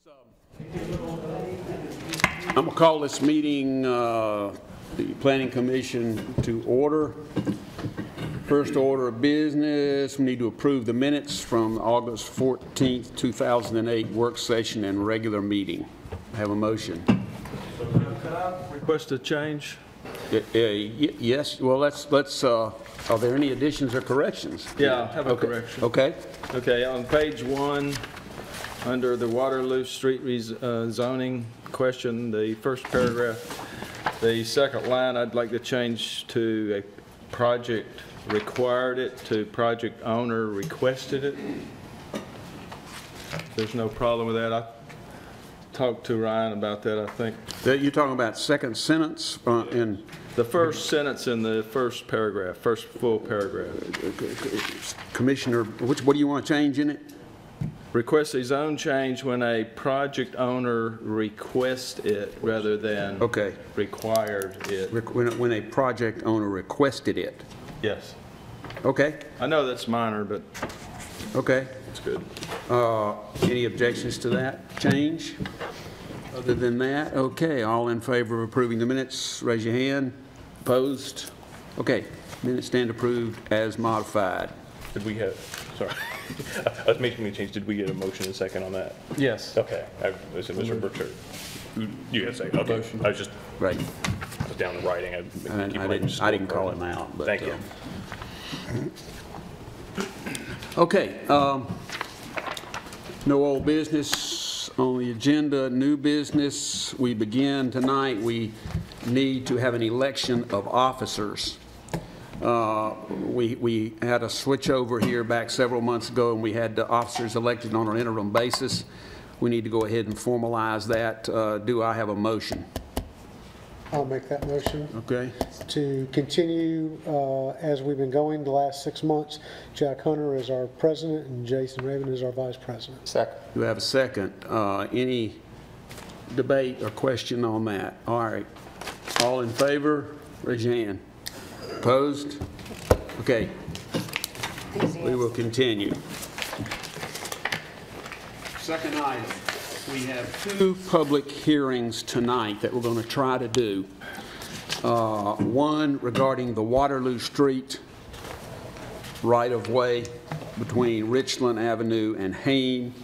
I'm going to call this meeting, the Planning Commission, to order. First order of business, we need to approve the minutes from August 14th, 2008 work session and regular meeting. I have a motion. Could I request a change? Yes. Well, let's. Are there any additions or corrections? Yeah, I have a correction. Okay. Okay, on page 1, under the Waterloo Street zoning question, the first paragraph, the second line, I'd like to change to a project required it to project owner requested it. There's no problem with that. I talked to Ryan about that, I think. You're talking about second sentence in the first sentence in the first paragraph, first full paragraph. Commissioner, what do you want to change in it? Request a zone change when a project owner requests it rather than required it. When a project owner requested it. Yes. Okay. I know that's minor, but okay. It's good. Any objections to that change? Other than that, okay. All in favor of approving the minutes, raise your hand. Opposed? Okay. Minutes stand approved as modified. Did we have, sorry, I was making a change. Did we get a motion and a second on that? Yes. Okay. I said Mr. Burchard. You got a second. Okay. Motion. I was just right. Down in writing. I didn't call him out. But, thank you. Okay. No old business on the agenda. New business. We begin tonight. We need to have an election of officers. We had a switch over here back several months ago, and we had the officers elected on an interim basis. We need to go ahead and formalize that. Do I have a motion? I'll make that motion. Okay. To continue as we've been going the last 6 months. Jack Hunter is our president and Jason Raven is our vice president. Second. Do we have a second? Any debate or question on that? All right. All in favor? Raise your hand. Opposed? Okay. We will continue. Second item. We have 2 public hearings tonight that we're going to try to do. One regarding the Waterloo Street right-of-way between Richland Avenue and Hayne,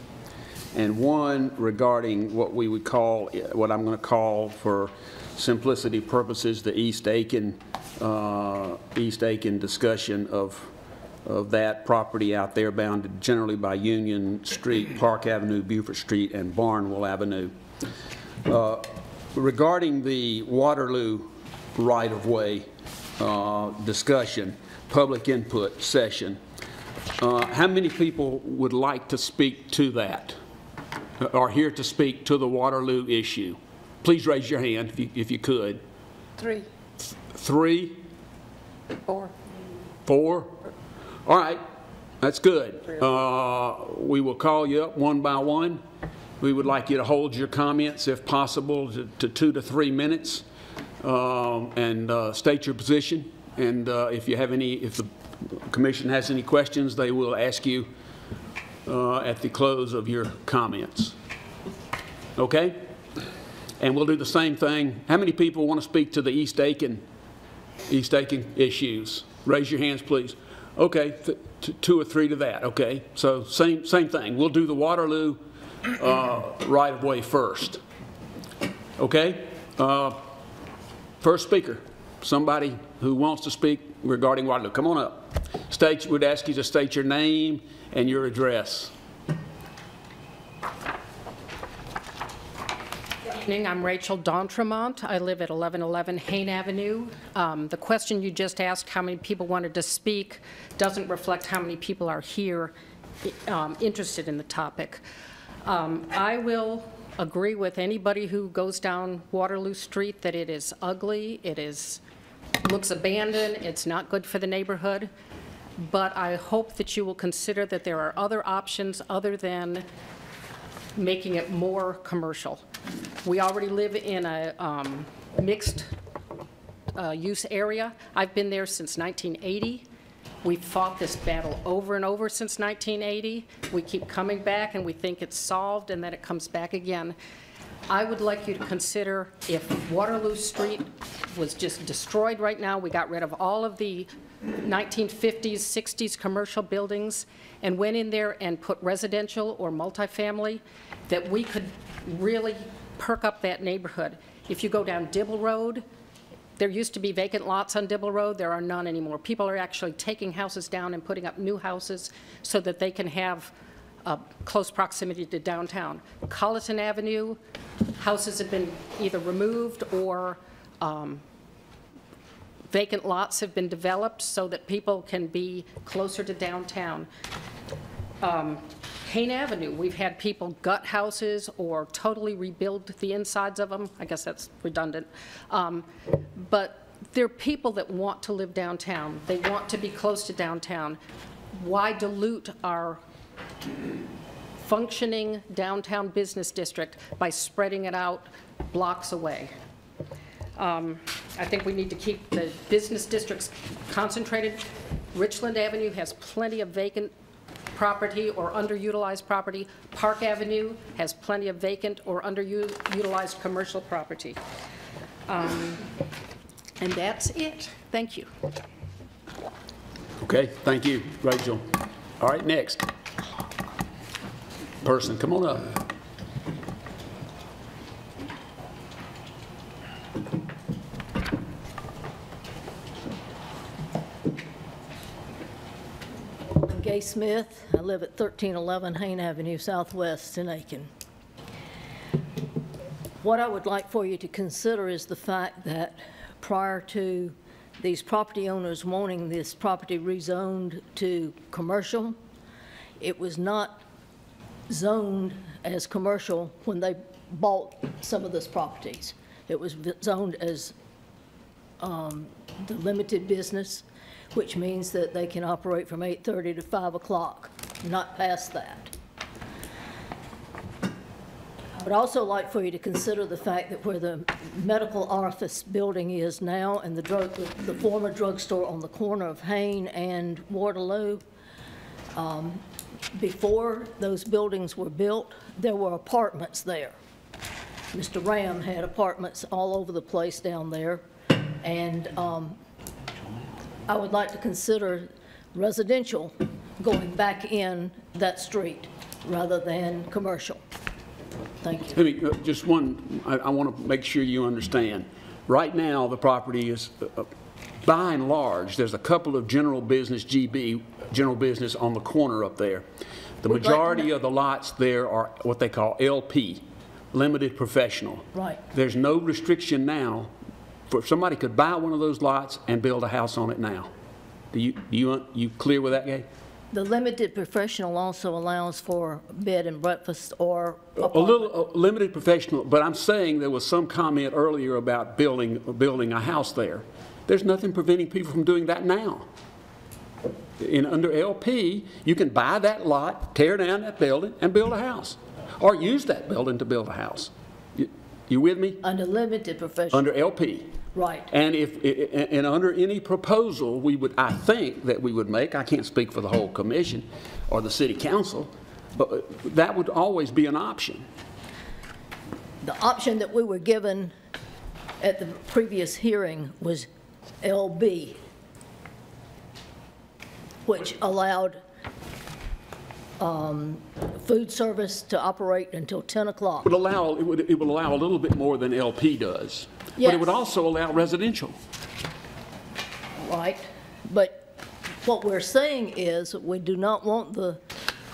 and one regarding what we would call, what I'm going to call for simplicity purposes, the East Aiken discussion of that property out there bounded generally by Union Street, Park Avenue, Beaufort Street, and Barnwell Avenue. Regarding the Waterloo right-of-way discussion, public input session, how many people would like to speak to that, or here to speak to the Waterloo issue? Please raise your hand if you could. 3. 3? 4. 4? All right, that's good. We will call you up one by one. We would like you to hold your comments, if possible, to 2 to 3 minutes, and state your position. And if the commission has any questions, they will ask you at the close of your comments. Okay? And we'll do the same thing. How many people want to speak to the East Aiken issues? Raise your hands, please. Okay, 2 or 3 to that. Okay, so same thing. We'll do the Waterloo right-of-way first. Okay, first speaker, somebody who wants to speak regarding Waterloo. Come on up. We'd ask you to state your name and your address. I'm Rachel D'Entremont. I live at 1111 Hayne Avenue. The question you just asked, how many people wanted to speak, doesn't reflect how many people are here interested in the topic. I will agree with anybody who goes down Waterloo Street that it is ugly, looks abandoned, it's not good for the neighborhood, but I hope that you will consider that there are other options other than making it more commercial. We already live in a mixed use area. I've been there since 1980. We've fought this battle over and over since 1980. We keep coming back, and we think it's solved, and then it comes back again. I would like you to consider if Waterloo Street was just destroyed right now, we got rid of all of the 1950s, 60s commercial buildings and went in there and put residential or multifamily, that we could really perk up that neighborhood. If you go down Dibble Road, there used to be vacant lots on Dibble Road. There are none anymore. People are actually taking houses down and putting up new houses so that they can have close proximity to downtown. Colleton Avenue, houses have been either removed or vacant lots have been developed so that people can be closer to downtown. Hayne Avenue, we've had people gut houses or totally rebuild the insides of them. I guess that's redundant. But there are people that want to live downtown. They want to be close to downtown. Why dilute our functioning downtown business district by spreading it out blocks away? I think we need to keep the business districts concentrated. Richland Avenue has plenty of vacant property or underutilized property. Park Avenue has plenty of vacant or underutilized commercial property. And that's it. Thank you. Okay, thank you, Rachel. All right, next person, come on up. I'm Gay Smith. I live at 1311 Hayne Avenue Southwest in Aiken. What I would like for you to consider is the fact that prior to these property owners wanting this property rezoned to commercial, it was not zoned as commercial when they bought some of those properties. It was zoned as the limited business, which means that they can operate from 8:30 to 5 o'clock, not past that. I would also like for you to consider the fact that where the medical office building is now and the former drugstore on the corner of Hayne and Waterloo, before those buildings were built, there were apartments there. Mr. Ram had apartments all over the place down there, and I would like to consider residential going back in that street rather than commercial. Thank you. Let me, just one, I want to make sure you understand. Right now, the property is, by and large, there's a couple of general business, general business on the corner up there. The majority of the lots there are what they call LP, limited professional. Right. There's no restriction now for somebody could buy one of those lots and build a house on it now. You clear with that, Gabe? The limited professional also allows for bed and breakfast or a little limited professional, but I'm saying there was some comment earlier about building a house there. There's nothing preventing people from doing that now. Under LP, you can buy that lot, tear down that building, and build a house, or use that building to build a house. You with me? Under limited professional. Under LP. Right. And and under any proposal we would, I think, that we would make, I can't speak for the whole commission or the city council, but that would always be an option. The option that we were given at the previous hearing was LB, which allowed food service to operate until 10 o'clock. It would allow a little bit more than LP does. Yes. But it would also allow residential. Right. But what we're saying is we do not want the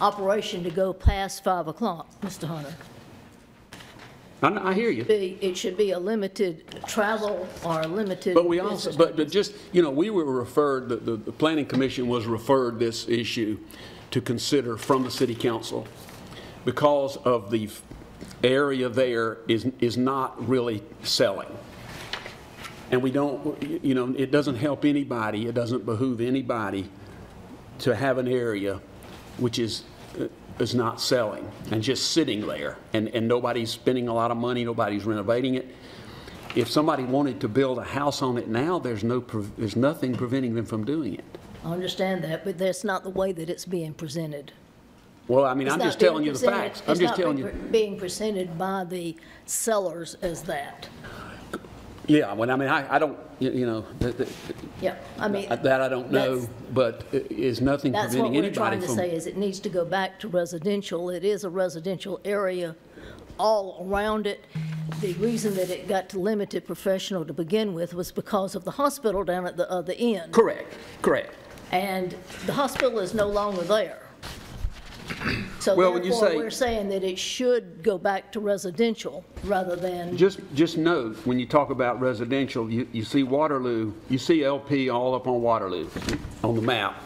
operation to go past 5 o'clock, Mr. Hunter. I hear you. It should be a limited travel or a limited. But we also, but just, you know, we were referred, the Planning Commission was referred this issue to consider from the City Council because of the area there is not really selling. And we don't, you know, it doesn't help anybody, it doesn't behoove anybody to have an area which is not selling and just sitting there, and nobody's spending a lot of money, nobody's renovating it. If somebody wanted to build a house on it now, there's nothing preventing them from doing it. I understand that, but that's not the way that it's being presented. Well, I mean, It's I'm not just telling being you the presented- facts. I'm just telling It's you. not being presented by the sellers as that. Yeah, well, I mean, I don't, you know, Yeah, I mean. that I don't know, that's- but is nothing That's what preventing we're trying anybody to from. say, is it needs to go back to residential. It is a residential area all around it. The reason that it got to limited professional to begin with was because of the hospital down at the other end. Correct, correct. And the hospital is no longer there. So Well, when you therefore, say- we're saying that it should go back to residential rather than, Just note, when you talk about residential, you see Waterloo, you see LP all up on Waterloo on the map.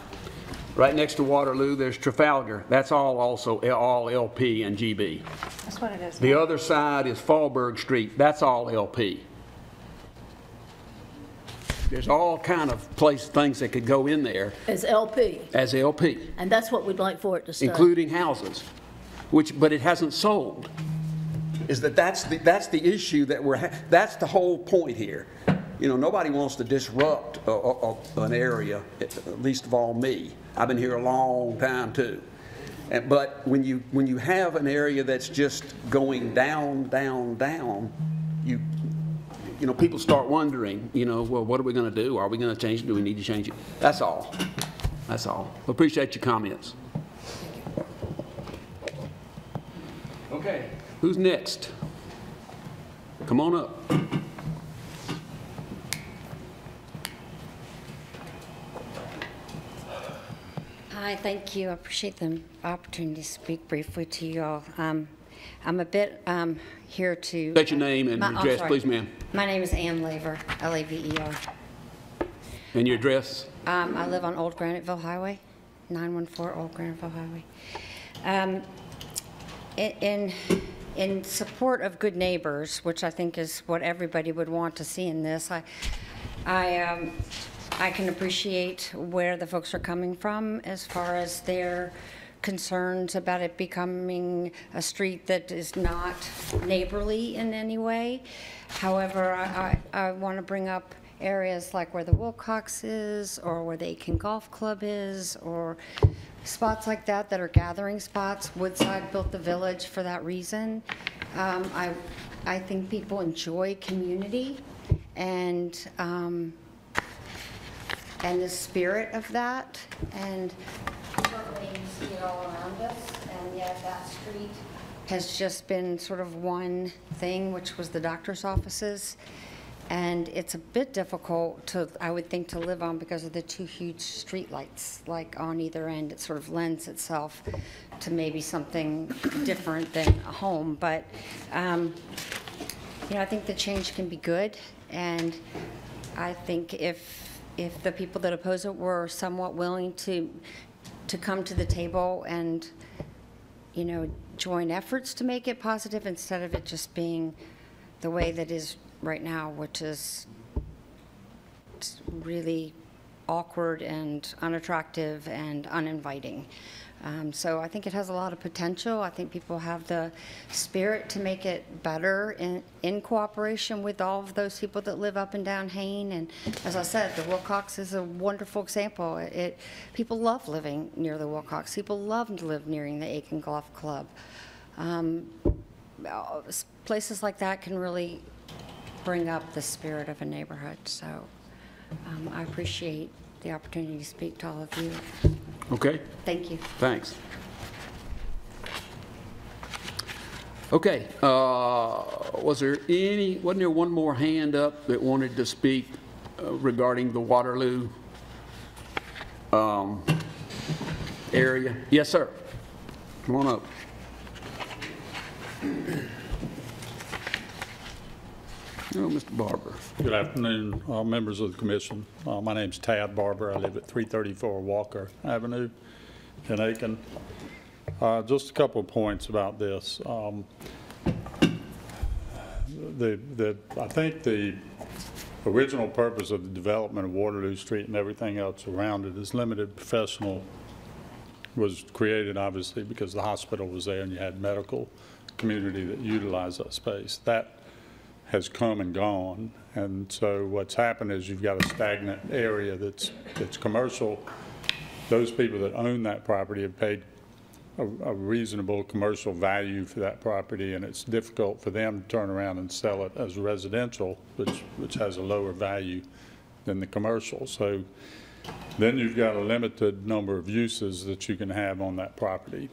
Right next to Waterloo, there's Trafalgar. That's also all LP and GB. That's what it is. The other side is Fallberg Street. That's all LP. There's all kind of things that could go in there as LP. as LP, And that's what we'd like for it to stay. including houses, but it hasn't sold. That's the issue that that's the whole point here. You know, nobody wants to disrupt an area, least of all me. I've been here a long time too. But when you have an area that's just going down, down, down, you know, people start wondering, you know, well, what are we going to do? Are we going to change it? Do we need to change it? That's all. That's all. Appreciate your comments. Okay. Who's next? Come on up. Hi, thank you. I appreciate the opportunity to speak briefly to you all. I'm a bit here to... State your name and address, sorry. please, ma'am. My name is Ann Laver, L-A-V-E-R. And your address? I live on Old Graniteville Highway, 914 Old Graniteville Highway. In support of good neighbors, which I think is what everybody would want to see in this, I can appreciate where the folks are coming from as far as their concerns about it becoming a street that is not neighborly in any way. However, I want to bring up areas like where the Wilcox is, or where the Aiken Golf Club is, or spots like that that are gathering spots. Woodside built the village for that reason. I think people enjoy community and the spirit of that, and certainly you see it all around us, and yet that street has just been sort of one thing, which was the doctor's offices, and it's a bit difficult to, I would think, to live on because of the two huge street lights, like on either end. It sort of lends itself to maybe something different than a home, but you know, I think the change can be good, and I think if the people that oppose it were somewhat willing to come to the table and, you know, join efforts to make it positive instead of it just being the way that is right now, which is really awkward and unattractive and uninviting. So I think it has a lot of potential. I think people have the spirit to make it better in cooperation with all of those people that live up and down Hain. And as I said, the Wilcox is a wonderful example. People love living near the Wilcox. People love to live near the Aiken Golf Club. Places like that can really bring up the spirit of a neighborhood. So I appreciate the opportunity to speak to all of you. Okay. Thank you. Thanks. Okay, wasn't there one more hand up that wanted to speak regarding the Waterloo area? Yes, sir. Come on up. Oh, Mr. Barber. Good afternoon, members of the commission. My name's Tad Barber. I live at 334 Walker Avenue in Aiken. Just a couple of points about this. I think the original purpose of the development of Waterloo Street and everything else around it is limited professional was created obviously because the hospital was there and you had medical community that utilized that space. That has come and gone, and so what's happened is you've got a stagnant area that's commercial those people that own that property have paid a reasonable commercial value for that property, and it's difficult for them to turn around and sell it as residential, which has a lower value than the commercial. So then you've got a limited number of uses that you can have on that property,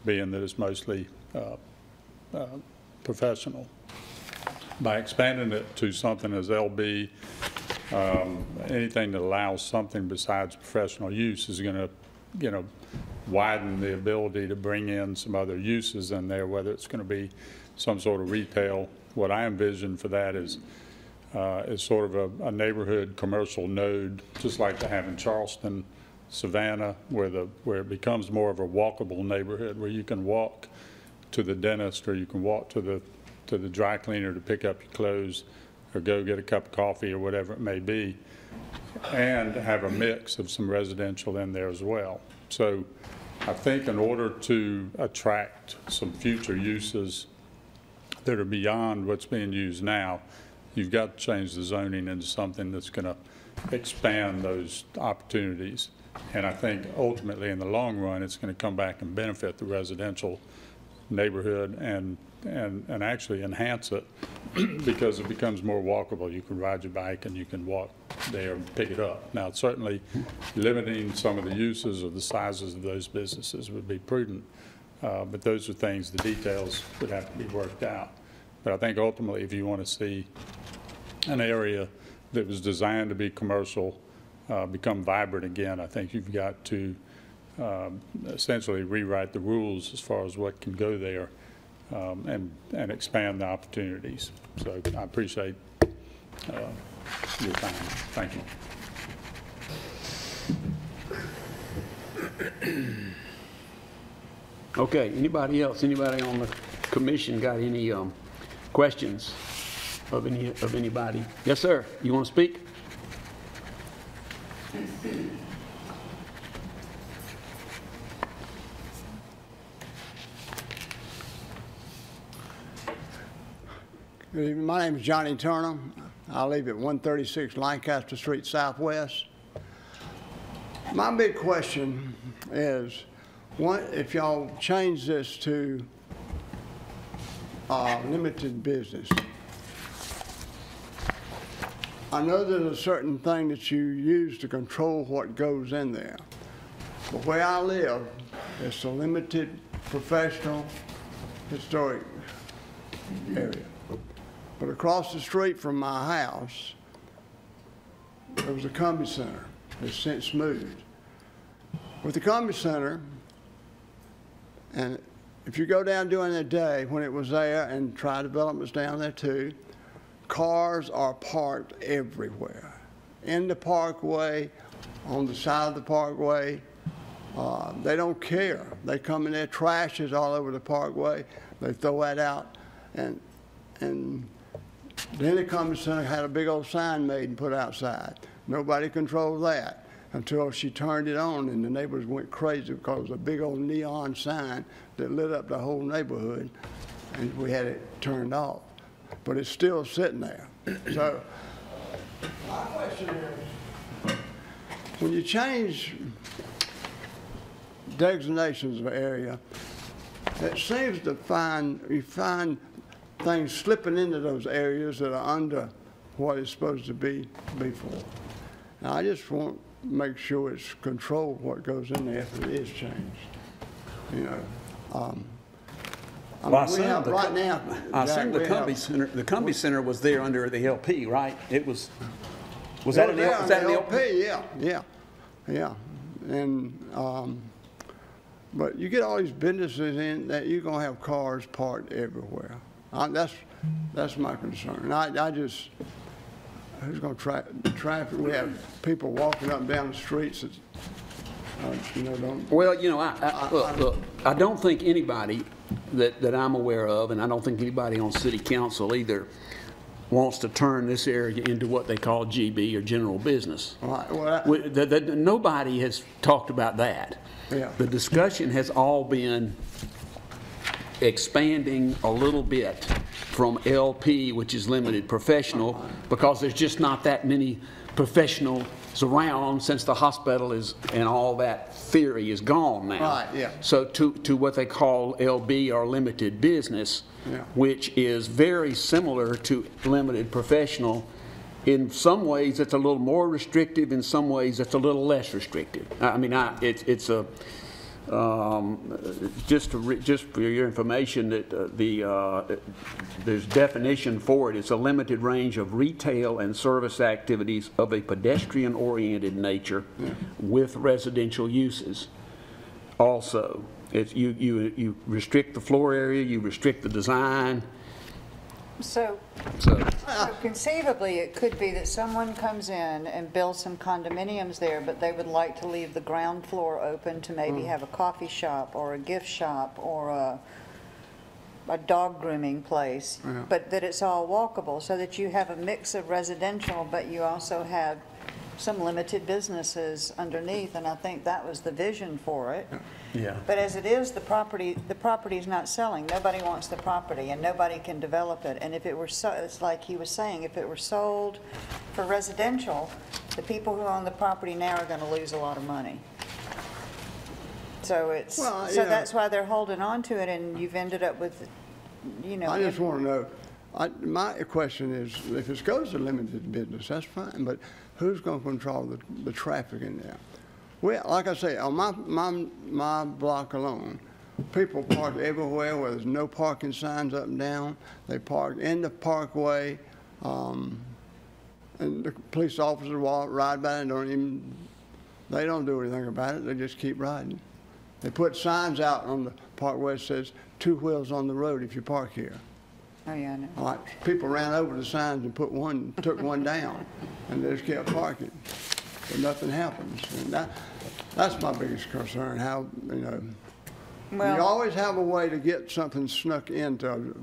being that it's mostly professional. By expanding it to something as LB, anything that allows something besides professional use is going to, widen the ability to bring in some other uses in there, whether it's going to be some sort of retail. What I envision for that is sort of a neighborhood commercial node, just like they have in Charleston, Savannah, where it becomes more of a walkable neighborhood, where you can walk to the dentist, or you can walk to the dry cleaner to pick up your clothes, or go get a cup of coffee, or whatever it may be, and have a mix of some residential in there as well. So I think in order to attract some future uses that are beyond what's being used now, you've got to change the zoning into something that's going to expand those opportunities. And I think ultimately in the long run, it's going to come back and benefit the residential neighborhood and actually enhance it, because it becomes more walkable. You can ride your bike and you can walk there and pick it up. Now, certainly limiting some of the uses or the sizes of those businesses would be prudent, but those are things, the details would have to be worked out. But I think ultimately, if you want to see an area that was designed to be commercial become vibrant again, I think you've got to essentially rewrite the rules as far as what can go there, and expand the opportunities. So I appreciate your time. Thank you. Okay, anybody else? Anybody on the commission got any questions of anybody? Yes, sir. You want to speak? Good evening. My name is Johnny Turner. I live at 136 Lancaster Street Southwest. My big question is, if y'all change this to limited business, I know there's a certain thing that you use to control what goes in there. But where I live, it's a limited professional historic area. But across the street from my house, there was a Combi Center. It's since moved. With the Combi Center, and if you go down during the day when it was there, and Tri Development's down there too, cars are parked everywhere. In the parkway, on the side of the parkway. They don't care. They come in there, trash is all over the parkway. They throw that out, and then the Combi Center had a big old sign made and put outside. Nobody controlled that until she turned it on, and the neighbors went crazy because it was a big old neon sign that lit up the whole neighborhood, and we had it turned off. But it's still sitting there. So my question is, when you change designations of an area, it seems to you find things slipping into those areas that are under what it's supposed to be for. And I just want to make sure it's controlled what goes in there if it is changed. You know, Well, I we have right now. I assume the Combi Center was there under the LP, right? It was that an LP? Yeah. And but you get all these businesses in that you're gonna have cars parked everywhere. That's my concern. I just, who's gonna track the traffic? We have people walking up and down the streets that, don't. Well, look, I don't think anybody that I'm aware of, and I don't think anybody on city council either, wants to turn this area into what they call GB, or general business. Right. Well, nobody has talked about that. Yeah. The discussion has all been expanding a little bit from LP, which is limited professional, because there's just not that many professional around since the hospital is, and all that theory is gone now. Right, yeah. So to what they call LB, or limited business, Yeah. which is very similar to limited professional. In some ways, it's a little more restrictive. In some ways, it's a little less restrictive. I mean, it's a just for your information, that there's definition for it. It's a limited range of retail and service activities of a pedestrian-oriented nature with residential uses. Also, you restrict the floor area, you restrict the design. So conceivably, it could be that someone comes in and builds some condominiums there, but they would like to leave the ground floor open to maybe have a coffee shop or a gift shop or a dog grooming place, but that it's all walkable, so that you have a mix of residential, but you also have some limited businesses underneath, and I think that was the vision for it. Yeah. But as it is, the property is not selling. Nobody wants the property, and nobody can develop it. And if it were so, it's like he was saying, if it were sold for residential, the people who own the property now are going to lose a lot of money. So it's, Well, so yeah. that's why they're holding on to it, and you've ended up with, you know. I just want to know, my question is, if it goes to limited business, that's fine, but who's going to control the traffic in there? Well, like I say, on my block alone, people park everywhere where there's no parking signs up and down. They park in the parkway, and the police officers ride by and they don't do anything about it. They just keep riding. They put signs out on the parkway that says 2 wheels on the road if you park here. Oh, yeah, I know. All right, people ran over the signs and took one down, and they just kept parking, but nothing happens. And that's my biggest concern. How, you know, Well, you always have a way to get something snuck into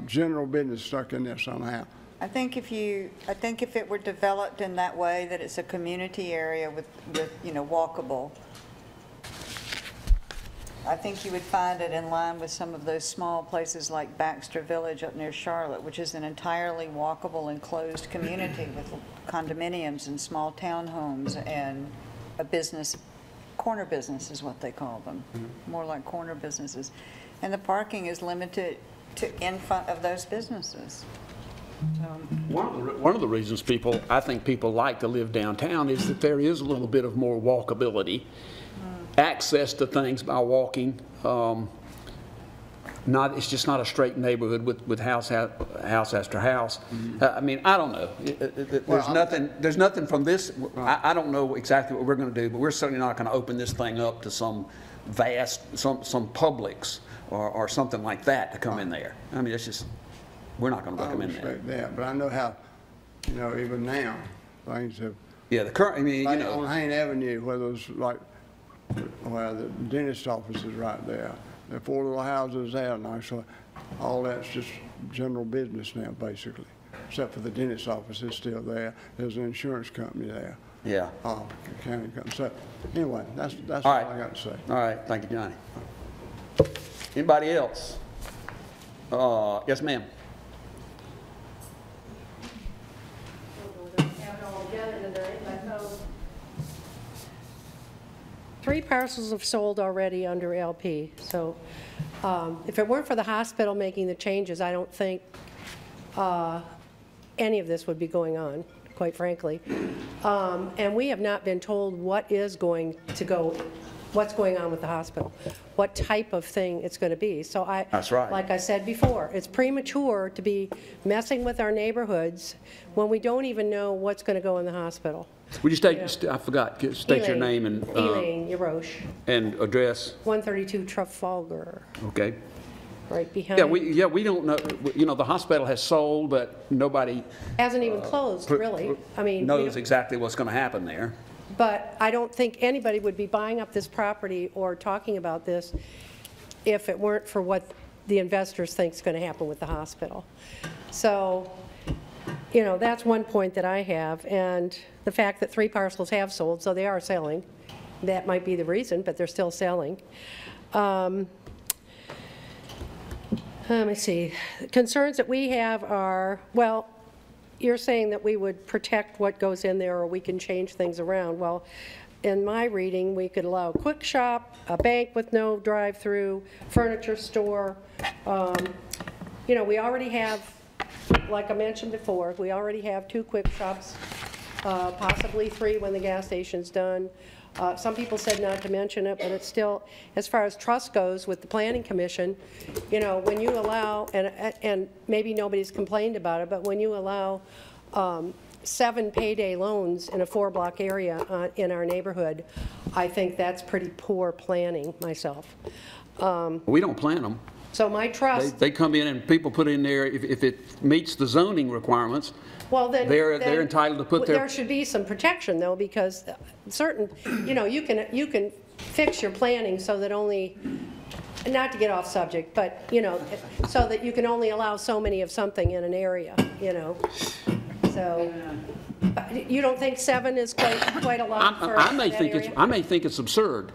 general business stuck in there somehow. I think if it were developed in that way, that it's a community area with you know, walkable, I think you would find it in line with some of those small places like Baxter Village up near Charlotte, which is an entirely walkable enclosed community with condominiums and small townhomes and a business, corner business is what they call them, more like corner businesses. And the parking is limited to in front of those businesses. So, One of the reasons I think people like to live downtown is that there is a little bit of more walkability, access to things by walking. It's just not a straight neighborhood with house after house. I mean, I don't know. There's nothing from this. I don't know exactly what we're going to do, but we're certainly not going to open this thing up to some some Publix or something like that to come in there. I mean, it's just, we're not going to come in there. I respect that, but I know how, you know, even now, things have. Yeah, the current, I mean, Like you know. on Hain Avenue, where there's like, where the dentist office is right there. There are 4 little houses there now, so all that's just general business now, basically. Except for the dentist office is still there. There's an insurance company there. Yeah. County company. So anyway, that's all All right. I got to say. All right, thank you, Johnny. Anybody else? Yes, ma'am. Three parcels have sold already under LP, so if it weren't for the hospital making the changes, I don't think any of this would be going on, quite frankly. And we have not been told what's going on with the hospital, what type of thing it's going to be. So That's right. Like I said before, it's premature to be messing with our neighborhoods when we don't even know what's going to go in the hospital. Would you state, I forgot, state your name and Elaine Yaroche, and address? 132 Trafalgar, Okay. right behind. Yeah, we don't know, you know, the hospital has sold, but nobody Hasn't even closed, really. I mean, knows exactly what's going to happen there. but I don't think anybody would be buying up this property or talking about this if it weren't for what the investors think is going to happen with the hospital. So, you know, that's one point that I have, and the fact that 3 parcels have sold, so they are selling. That might be the reason, but they're still selling. Let me see. Concerns that we have are, well, you're saying that we would protect what goes in there, or we can change things around. Well, in my reading, we could allow a quick shop, a bank with no drive-through, furniture store. You know, we already have, like I mentioned before, we already have 2 quick shops, possibly 3 when the gas station's done. Some people said not to mention it, but it's still, as far as trust goes with the Planning Commission, you know, when you allow, and maybe nobody's complained about it, but when you allow 7 payday loans in a 4-block area in our neighborhood, I think that's pretty poor planning myself. We don't plan them. So my trust... They come in and people put in there, if it meets the zoning requirements, well, then they're entitled to put their... There should be some protection, though, because certain, you know, you can fix your planning so that only, not to get off subject, but, you know, so that you can only allow so many of something in an area, you know. So, you don't think 7 is quite a lot for that area? I may think it's absurd.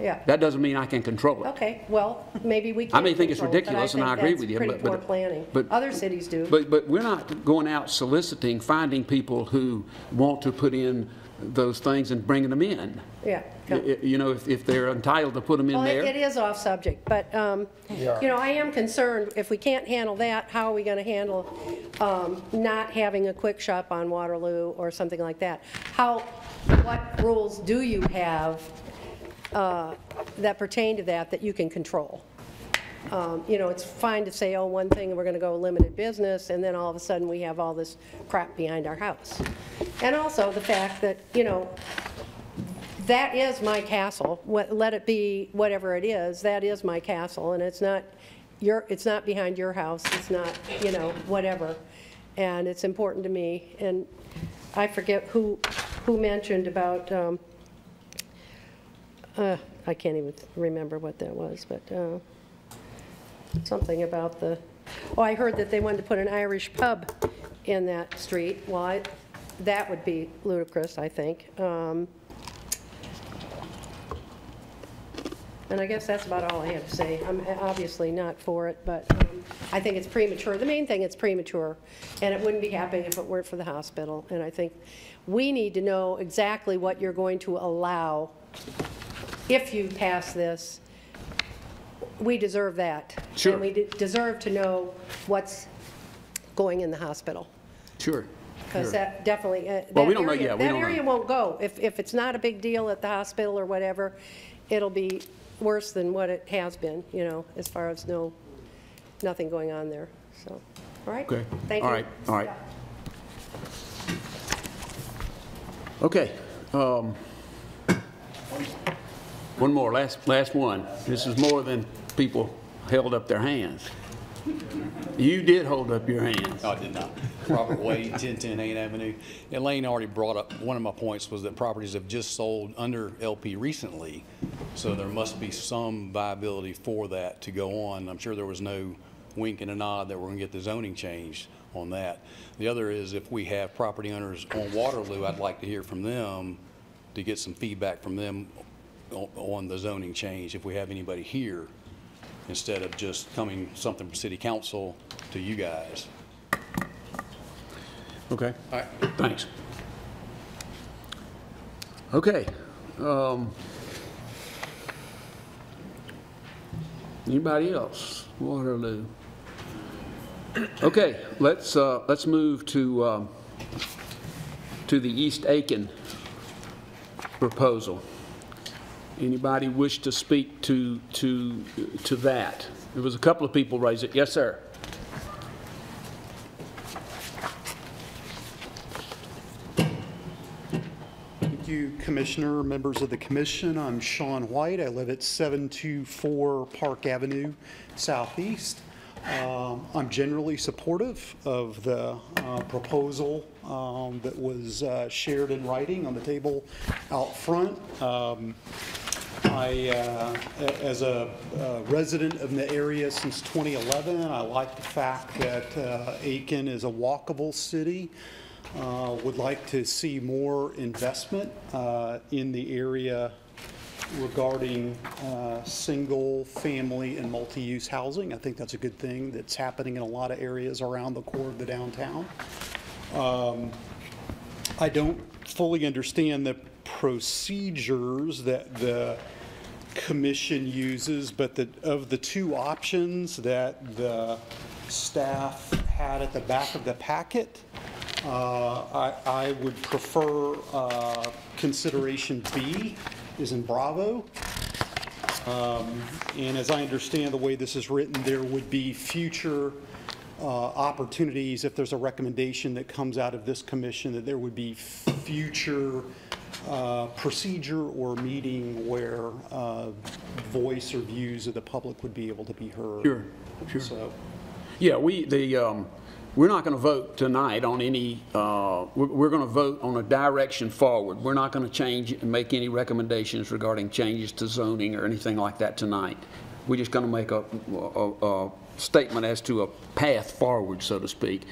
Yeah. That doesn't mean I can control it. Okay, well, maybe we can. I may think it's control it, ridiculous, and I agree with you. Pretty poor planning. But other cities do. But we're not going out soliciting, finding people who want to put in those things and bringing them in. Yeah. You know, if they're entitled to put them in there. It is off subject, but you know, I am concerned if we can't handle that, how are we going to handle not having a quick shop on Waterloo or something like that? What rules do you have that pertain to that you can control? You know, it's fine to say, oh, one thing, we're going to go limited business, and then all of a sudden we have all this crap behind our house. And also the fact that, you know, that is my castle. Let it be whatever it is. That is my castle, and it's not behind your house. It's not, you know, whatever. And it's important to me. And I forget who mentioned about. I can't even remember what that was, but something about the. Oh, I heard that they wanted to put an Irish pub in that street. Well, that would be ludicrous, I think. And I guess that's about all I have to say. I'm obviously not for it, but I think it's premature. The main thing, it's premature, and it wouldn't be happening if it weren't for the hospital. And I think we need to know exactly what you're going to allow if you pass this. We deserve that. Sure. And we deserve to know what's going in the hospital. Sure. Because that definitely, well, we don't know yet. That area won't go. If it's not a big deal at the hospital or whatever, it'll be worse than what it has been, you know, as far as nothing going on there. So, all right. Okay. Thank you. All right. All right. Okay. One more. Last one. This is more than people held up their hands. You did hold up your hands. No, I did not. Robert Wade, 1010 Aiken Avenue. Elaine already brought up, one of my points was that properties have just sold under LP recently, so there must be some viability for that to go on. I'm sure there was no wink and a nod that we're going to get the zoning changed on that. The other is if we have property owners on Waterloo, I'd like to hear from them to get some feedback from them on the zoning change if we have anybody here, instead of just coming something from City Council to you guys. Okay. All right. Thanks. Okay. Anybody else? Waterloo. Okay. Let's move to the East Aiken proposal. Anybody wish to speak to that? There was a couple of people raise it. Yes, sir. Thank you, Commissioner, members of the Commission. I'm Sean White. I live at 724 Park Avenue Southeast. I'm generally supportive of the proposal that was shared in writing on the table out front. As a resident of the area since 2011, I like the fact that Aiken is a walkable city. Would like to see more investment in the area regarding single family and multi-use housing. I think that's a good thing that's happening in a lot of areas around the core of the downtown. I don't fully understand the procedures that the commission uses, but of the two options that the staff had at the back of the packet, I would prefer consideration B, as in Bravo. And as I understand the way this is written, there would be future opportunities, if there's a recommendation that comes out of this commission, that there would be future procedure or meeting where voice or views of the public would be able to be heard. Sure, sure. So, Yeah, we're not going to vote tonight on any, we're going to vote on a direction forward. We're not going to change and make any recommendations regarding changes to zoning or anything like that tonight. We're just going to make a statement as to a path forward, so to speak.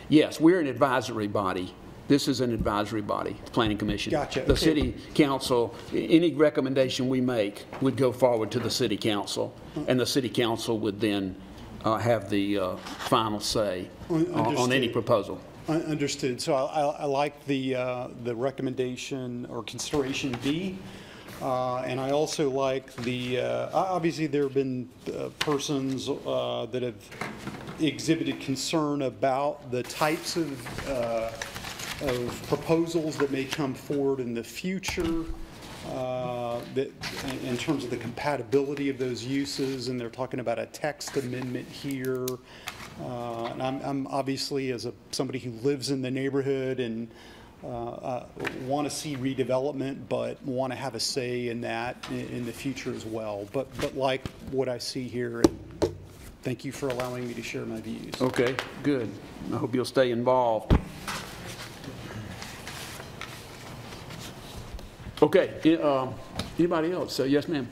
Yes, we're an advisory body. This is an advisory body, the Planning Commission. Gotcha. The Okay. City Council, any recommendation we make would go forward to the City Council, and the City Council would then have the final say on any proposal. Understood. So I like the recommendation or consideration B. And I also like obviously there have been persons that have exhibited concern about the types of proposals that may come forward in the future, that in terms of the compatibility of those uses, and they're talking about a text amendment here. And I'm obviously, as somebody who lives in the neighborhood and want to see redevelopment, but want to have a say in that in the future as well. But like what I see here, and thank you for allowing me to share my views. Okay, good. I hope you'll stay involved. Okay, anybody else? Yes, ma'am.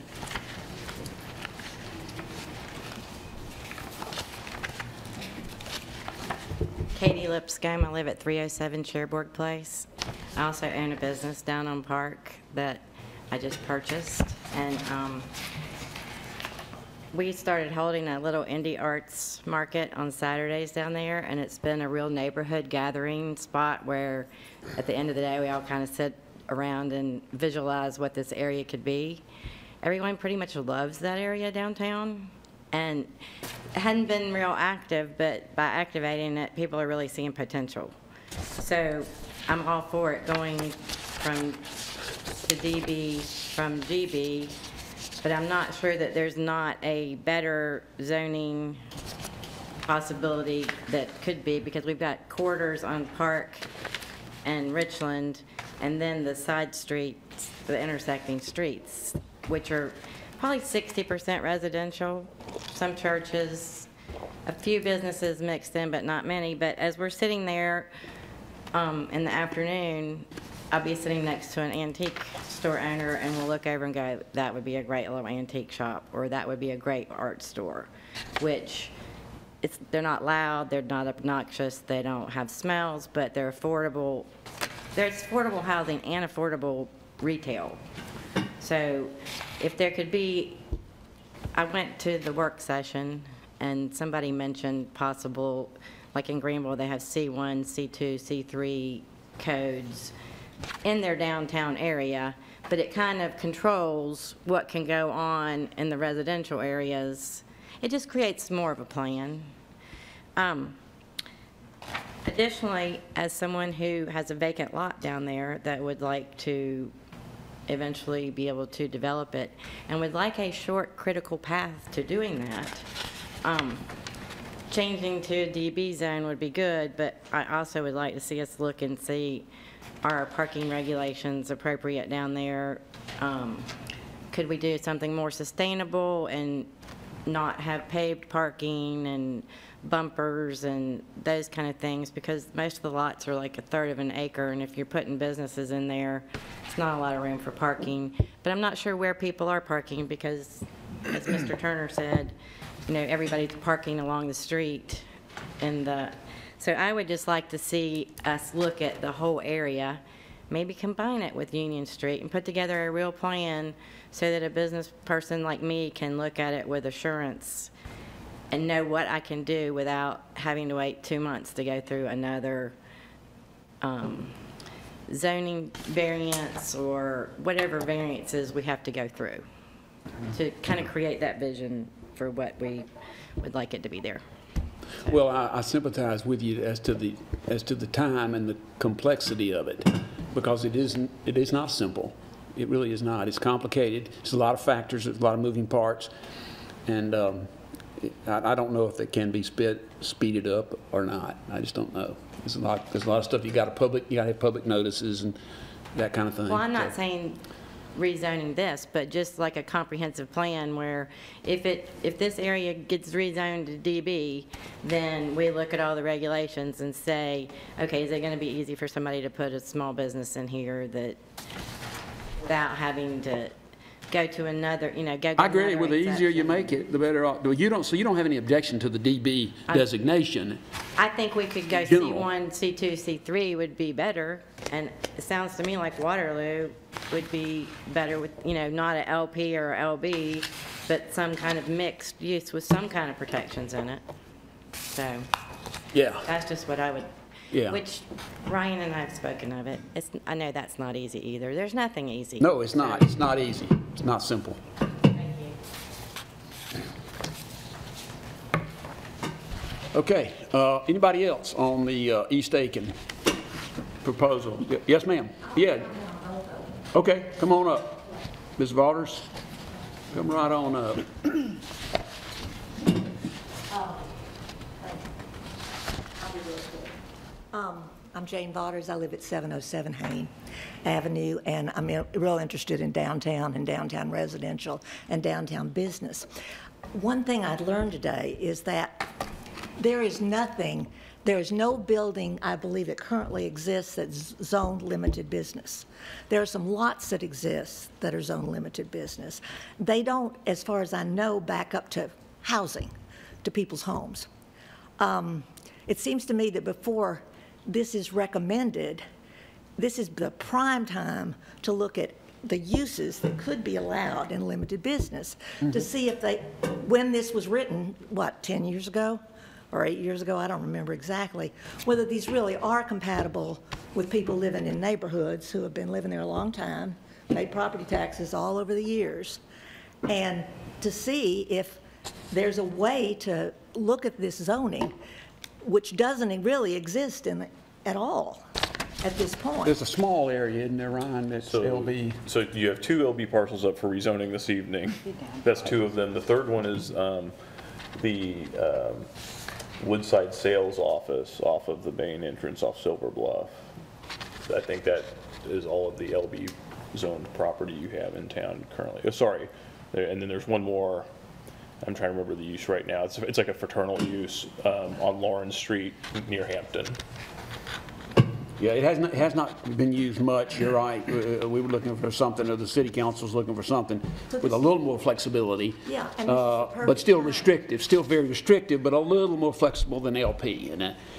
Katie Lipscomb. I live at 307 Cherbourg Place. I also own a business down on Park that I just purchased. And we started holding a little indie arts market on Saturdays down there, and it's been a real neighborhood gathering spot where at the end of the day we all kind of sit around and visualize what this area could be. Everyone pretty much loves that area downtown, and it hadn't been real active, but by activating it, people are really seeing potential. So I'm all for it going from GB, but I'm not sure that there's not a better zoning possibility that could be, because we've got quarters on Park and Richland, and then the side streets, the intersecting streets, which are probably 60% residential, some churches, a few businesses mixed in, but not many. But as we're sitting there in the afternoon, I'll be sitting next to an antique store owner, and we'll look over and go, that would be a great little antique shop, or that would be a great art store, which they're not loud, they're not obnoxious, they don't have smells, but they're affordable. There's affordable housing and affordable retail. So if there could be, I went to the work session and somebody mentioned possible, like in Greenville, they have C1, C2, C3 codes in their downtown area, but it kind of controls what can go on in the residential areas. It just creates more of a plan. Additionally, as someone who has a vacant lot down there that would like to eventually be able to develop it and would like a short critical path to doing that, changing to a DB zone would be good, but I also would like to see us look and see, are our parking regulations appropriate down there? Could we do something more sustainable and not have paved parking and bumpers and those kind of things, because most of the lots are like a third of an acre, and if you're putting businesses in there, it's not a lot of room for parking. But I'm not sure where people are parking, because as Mr. Turner said, you know, everybody's parking along the street. So I would just like to see us look at the whole area, maybe combine it with Union Street and put together a real plan so that a business person like me can look at it with assurance and know what I can do without having to wait 2 months to go through another zoning variance or whatever variances we have to go through to kind of create that vision for what we would like it to be there. Well, I sympathize with you as to the time and the complexity of it, because it is not simple. It really is not. It's complicated. There's a lot of factors. There's a lot of moving parts, and I don't know if it can be speeded up or not. I just don't know. There's a lot of stuff you got to have public notices and that kind of thing. Well, I'm not saying rezoning this, but just like a comprehensive plan where if this area gets rezoned to DB, then we look at all the regulations and say, okay, is it going to be easy for somebody to put a small business in here that without having to go to another, go to I agree. another Well, the easier you exception. make it, the better off. So you don't have any objection to the DB designation? I think we could go General. C1, C2, C3 would be better, and it sounds to me like Waterloo would be better with, not a LP or LB, but some kind of mixed use with some kind of protections in it. So, Yeah. that's just what I would, Yeah. which Ryan and I have spoken of it. I know that's not easy either. There's nothing easy. No, it's not. It's not easy. It's not simple. Thank you. Okay. Anybody else on the East Aiken proposal? Yes, ma'am. Yeah. Okay. Come on up, Ms. Waters. Come right on up. I'm Jane Waters. I live at 707 Hayne Avenue, and I'm real interested in downtown and downtown residential and downtown business. One thing I'd learned today is that there is no building, I believe, that currently exists that's zoned limited business. There are some lots that exist that are zoned limited business. They don't, as far as I know, back up to housing, to people's homes. It seems to me that before this is recommended, this is the prime time to look at the uses that could be allowed in limited business to see if when this was written, 10 years ago or 8 years ago, I don't remember exactly, whether these really are compatible with people living in neighborhoods who have been living there a long time, paid property taxes all over the years, and to see if there's a way to look at this zoning, which doesn't really exist at all at this point. There's a small area, isn't there, Ryan, that's LB? So you have 2 LB parcels up for rezoning this evening. That's 2 of them. The third one is the Woodside Sales Office off of the main entrance off Silver Bluff. So I think that is all of the LB zoned property you have in town currently. Oh, sorry. And then there's one more. I'm trying to remember the use right now. It's like a fraternal use on Lawrence Street near Hampton. Yeah, it has not been used much, you're right. We were looking for something, or the city council's looking for something with a little more flexibility. Yeah, and but still restrictive, still very restrictive, but a little more flexible than LP.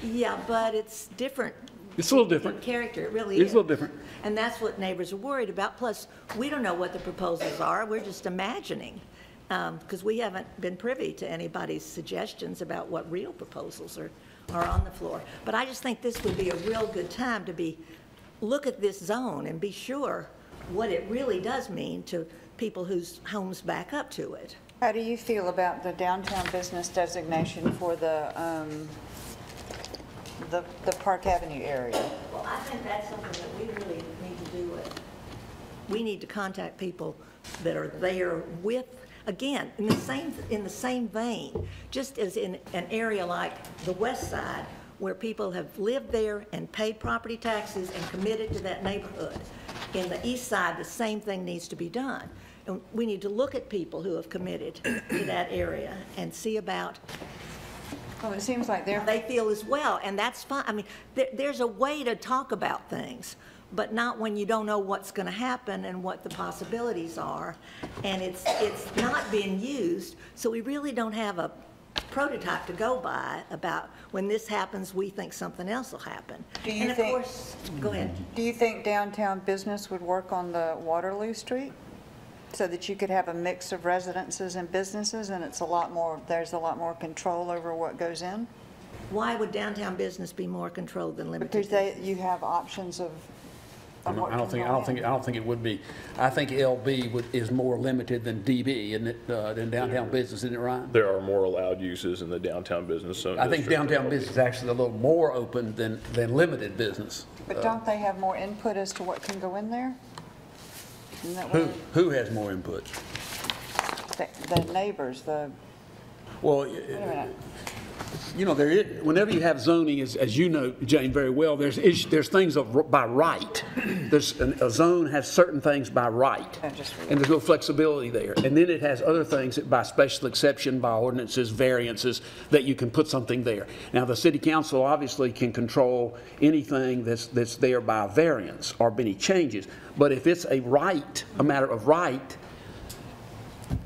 Yeah, but it's different. It's a little different. In character, it really is. It's a little different. And that's what neighbors are worried about. Plus, we don't know what the proposals are. We're just imagining, because we haven't been privy to anybody's suggestions about what real proposals are on the floor. But I just think this would be a real good time to look at this zone and be sure what it really does mean to people whose homes back up to it. How do you feel about the downtown business designation for the Park Avenue area? Well, I think that's something that we really need to do. We need to contact people that are there with, again, in the same vein, just as in an area like the West Side, where people have lived there and paid property taxes and committed to that neighborhood. In the East Side, the same thing needs to be done. And we need to look at people who have committed to that area and see about well, it seems like how they feel as well, and that's fine. I mean, there's a way to talk about things, but not when you don't know what's going to happen and what the possibilities are, and it's not being used, so we really don't have a prototype to go by about when this happens, we think something else will happen. And of course, go ahead. Do you think downtown business would work on the Waterloo Street so that you could have a mix of residences and businesses, and there's a lot more control over what goes in? Why would downtown business be more controlled than limited Because business? you have options of I what don't can think go in. it would be. I think LB is more limited than DB, isn't it, than downtown business, isn't it, Ryan? There are more allowed uses in the downtown business zone. I think district downtown than business is actually a little more open than limited business. But don't they have more input as to what can go in there? Isn't that what Who has more input? the neighbors, Well, wait a minute. you know, whenever you have zoning, as you know, Jane, very well, there's things by right. A zone has certain things by right, and there's no flexibility there. And then it has other things that by special exception, by ordinances, variances, that you can put something there. Now, the city council obviously can control anything that's there by variance or any changes. But if it's a matter of right.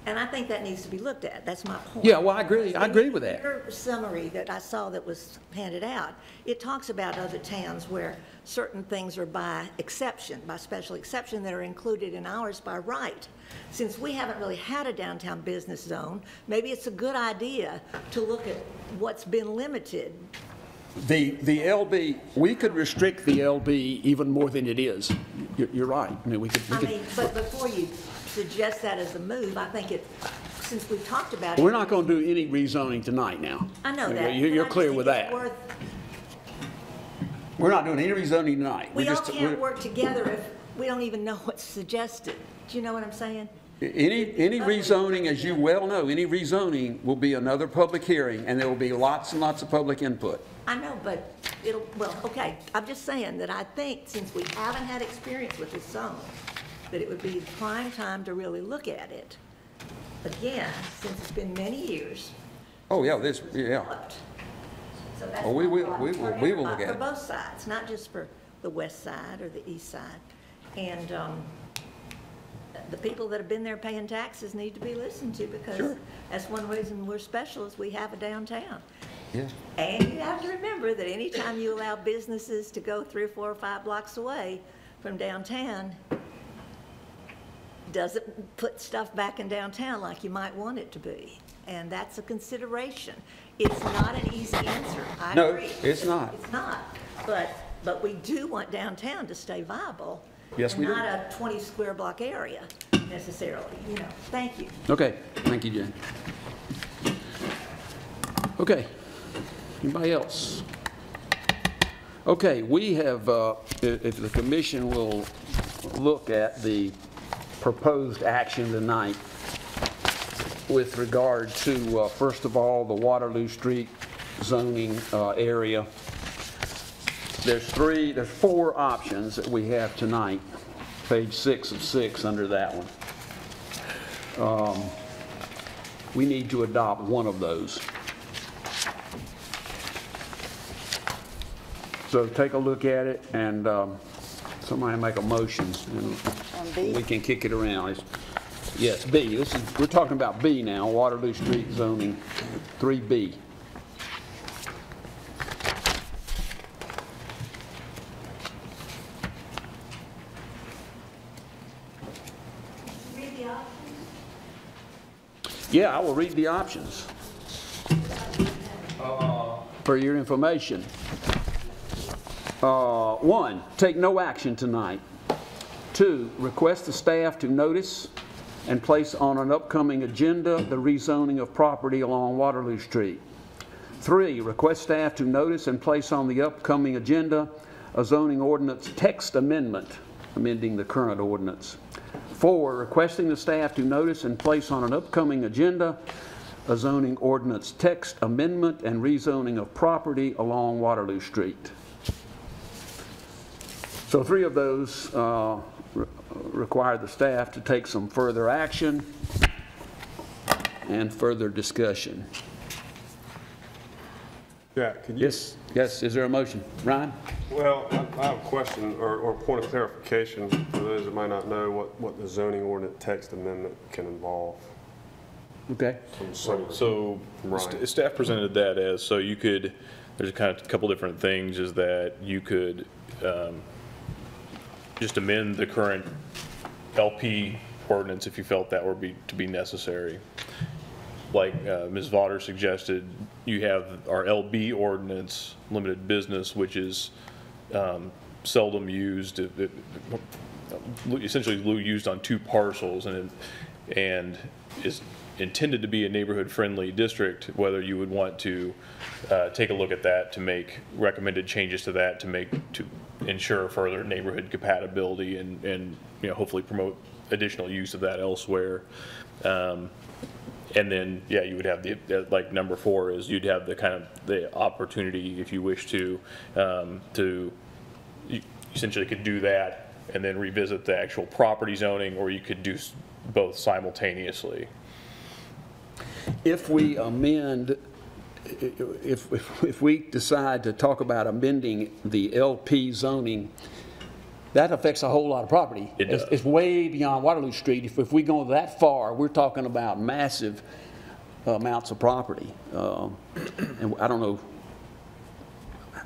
And I think that needs to be looked at. That's my point. Yeah, well, I agree with that. Your summary that I saw that was handed out, it talks about other towns where certain things are by exception, by special exception, that are included in ours by right. Since we haven't really had a downtown business zone, maybe it's a good idea to look at what's been limited. The LB, we could restrict the LB even more than it is. You're right. I mean, we could. But before you suggest that as a move, I think since we've talked about it. We're not going to do any rezoning tonight now. I know that. You're clear with that. We're not doing any rezoning tonight. We all can't work together if we don't even know what's suggested. Do you know what I'm saying? Any rezoning, as you well know, any rezoning will be another public hearing, and there will be lots and lots of public input. I know, but okay, I'm just saying that I think since we haven't had experience with this zone, that it would be the prime time to really look at it. Again, since it's been many years. Oh, yeah, yeah. So that's we will look at it. For both sides, not just for the west side or the east side. And the people that have been there paying taxes need to be listened to, because that's one reason we're special, is we have a downtown. Yeah. And you have to remember that anytime you allow businesses to go 3 or 4 or 5 blocks away from downtown, doesn't put stuff back in downtown like you might want it to be. And that's a consideration. It's not an easy answer. I agree. No, it's not. It's not. But we do want downtown to stay viable. Yes, we do. Not a 20 square block area necessarily, you know. Thank you. Okay, thank you, Jen. Okay, anybody else? Okay, we have, if the commission will look at the proposed action tonight with regard to, first of all, the Waterloo Street zoning area. There's 4 options that we have tonight, page 6 of 6 under that one. We need to adopt one of those. So take a look at it, and somebody make a motion, and we can kick it around. Yes, B. We're talking about B now, Waterloo Street zoning, 3B. Read the options. Yeah, I will read the options for your information. 1, take no action tonight. 2, request the staff to notice and place on an upcoming agenda the rezoning of property along Waterloo Street. 3, request staff to notice and place on the upcoming agenda a zoning ordinance text amendment, amending the current ordinance. 4, requesting the staff to notice and place on an upcoming agenda a zoning ordinance text amendment and rezoning of property along Waterloo Street. So 3 of those require the staff to take some further action and further discussion. Yeah, could you? Yes, is there a motion? Ryan? Well, I have a question or a point of clarification for those that might not know what the zoning ordinance text amendment can involve. Okay. So staff presented that as, so you could, there's kind of a couple different things, is that you could just amend the current LP ordinance if you felt that would be necessary. like Ms. Vaughter suggested, you have our LB ordinance, limited business, which is seldom used, essentially used on 2 parcels, and is intended to be a neighborhood-friendly district. Whether you would want to take a look at that to make recommended changes to that to ensure further neighborhood compatibility and hopefully promote additional use of that elsewhere. And then, yeah, you would have the, like number 4 is you'd have the kind of the opportunity, if you wish to you essentially could do that and then revisit the actual property zoning, or you could do both simultaneously. If we amend, if we decide to talk about amending the LP zoning, that affects a whole lot of property. It does. It's way beyond Waterloo Street. If we go that far, we're talking about massive amounts of property. And I don't know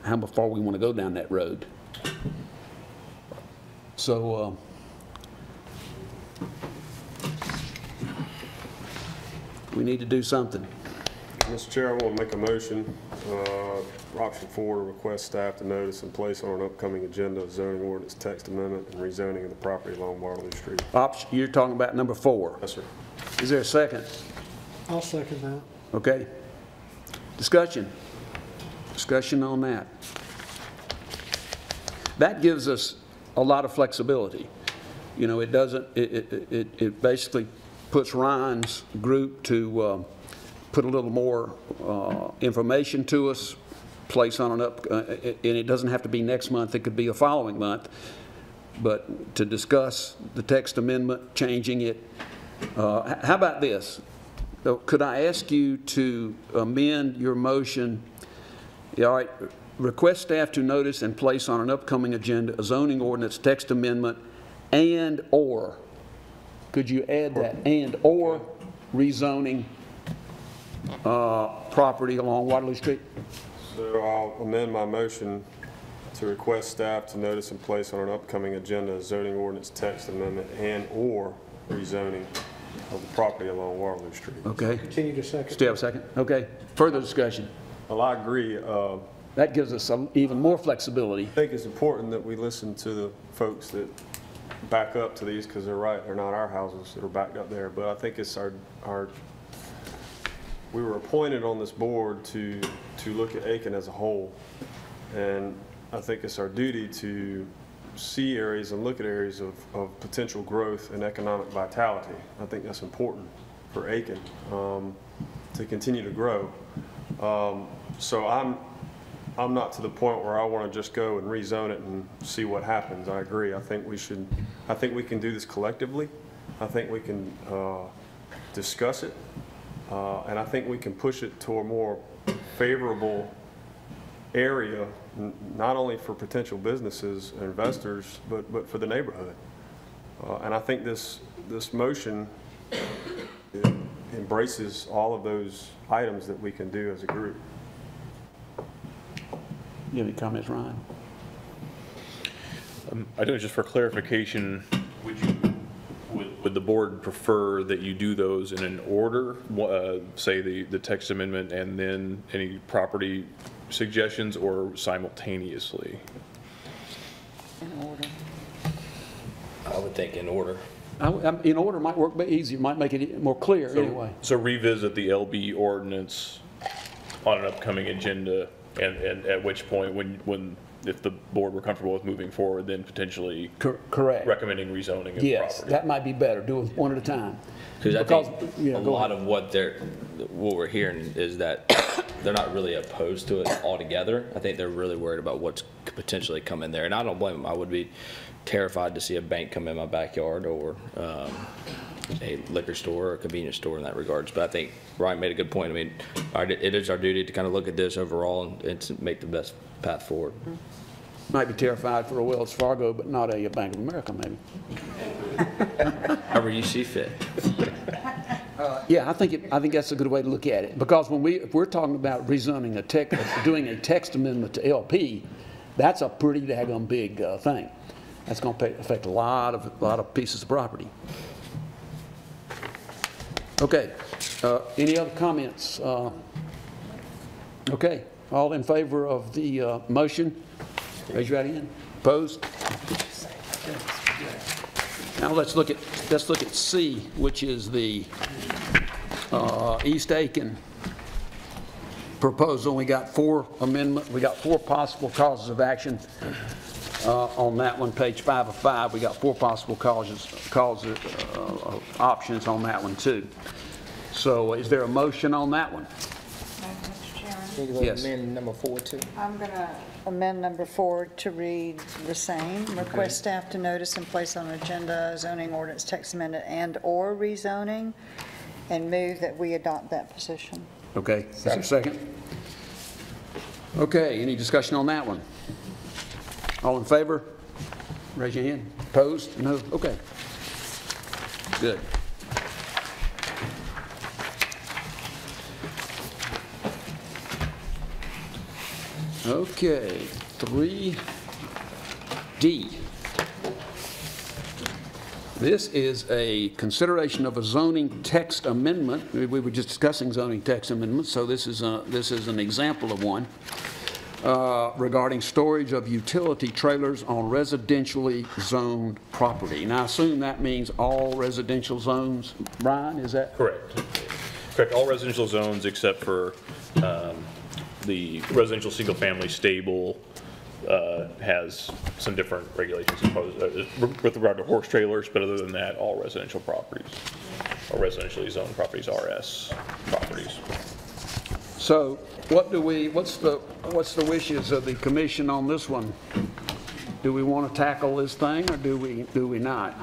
how far we want to go down that road. So we need to do something. Mr. Chair, I want to make a motion. Option 4, to request staff to notice and place on an upcoming agenda a zoning ordinance text amendment and rezoning of the property along Waterloo Street. You're talking about number 4? Yes, sir. Is there a second? I'll second that. Okay. Discussion. Discussion on that. That gives us a lot of flexibility. You know, it doesn't, it basically puts Ryan's group to put a little more information to us, place on an and it doesn't have to be next month, it could be a following month, but to discuss the text amendment, changing it. How about this? Could I ask you to amend your motion? Yeah, all right. Request staff to notice and place on an upcoming agenda a zoning ordinance text amendment and/or. Could you add that and/or rezoning property along Waterloo Street? So I'll amend my motion to request staff to notice and place on an upcoming agenda a zoning ordinance text amendment and/or rezoning of the property along Waterloo Street. Okay. Continue to second. Still have a second? Okay. Further discussion. Well, I agree. That gives us some even more flexibility. I think it's important that we listen to the folks that back up to these, because they're right, they're not our houses that are backed up there. But I think it's we were appointed on this board to look at Aiken as a whole. And I think it's our duty to see areas and look at areas of potential growth and economic vitality. I think that's important for Aiken to continue to grow. So I'm not to the point where I want to just go and rezone it and see what happens. I agree. I think we can do this collectively. I think we can discuss it. And I think we can push it to a more favorable area, not only for potential businesses and investors, but for the neighborhood. And I think this motion embraces all of those items that we can do as a group. You have any comments, Ryan? I know, just for clarification, would the board prefer that you do those in an order, say the text amendment and then any property suggestions, or simultaneously? In order. I would think in order. In order might work easier, might make it more clear anyway. So revisit the LB ordinance on an upcoming agenda, and at which point, if the board were comfortable with moving forward, then potentially correct recommending rezoning of yes, the property. That might be better. Do it one at a time. Because I think a lot of what we're hearing is that they're not really opposed to it altogether. I think they're really worried about what's could potentially come in there, and I don't blame them. I would be terrified to see a bank come in my backyard, or a liquor store or a convenience store in that regards. But I think Ryan made a good point. I mean, it is our duty to kind of look at this overall and to make the best path forward. Might be terrified for a Wells Fargo, but not a Bank of America, maybe. However you see fit. Yeah, I think that's a good way to look at it, because if we're talking about rezoning doing a text amendment to LP, that's a pretty daggone big thing. That's going to affect a lot of pieces of property. Okay, any other comments? Okay, all in favor of the motion? Raise your right hand. Opposed? Now let's look at C, which is the East Aiken proposal. We got four possible causes of action on that one, page 5 of 5. We got 4 possible options on that one too. So is there a motion on that one? Mr. Chairman? Yes. Amend number 4 too. I'm going to amend number 4 to read the same. Request staff to notice and place on agenda zoning ordinance text amendment and/or rezoning, and move that we adopt that position. Okay, is there a second? Okay, any discussion on that one? All in favor? Raise your hand. Opposed? No? Okay. Good. Okay, 3D. This is a consideration of a zoning text amendment. We were just discussing zoning text amendments, so this is an example of one regarding storage of utility trailers on residentially zoned property. And I assume that means all residential zones. Brian, is that correct? Correct. All residential zones except for the residential single-family stable has some different regulations imposed with regard to horse trailers, but other than that, all residential properties or residentially zoned properties, RS properties. so? What's the wishes of the commission on this one? Do we want to tackle this thing, or do we not?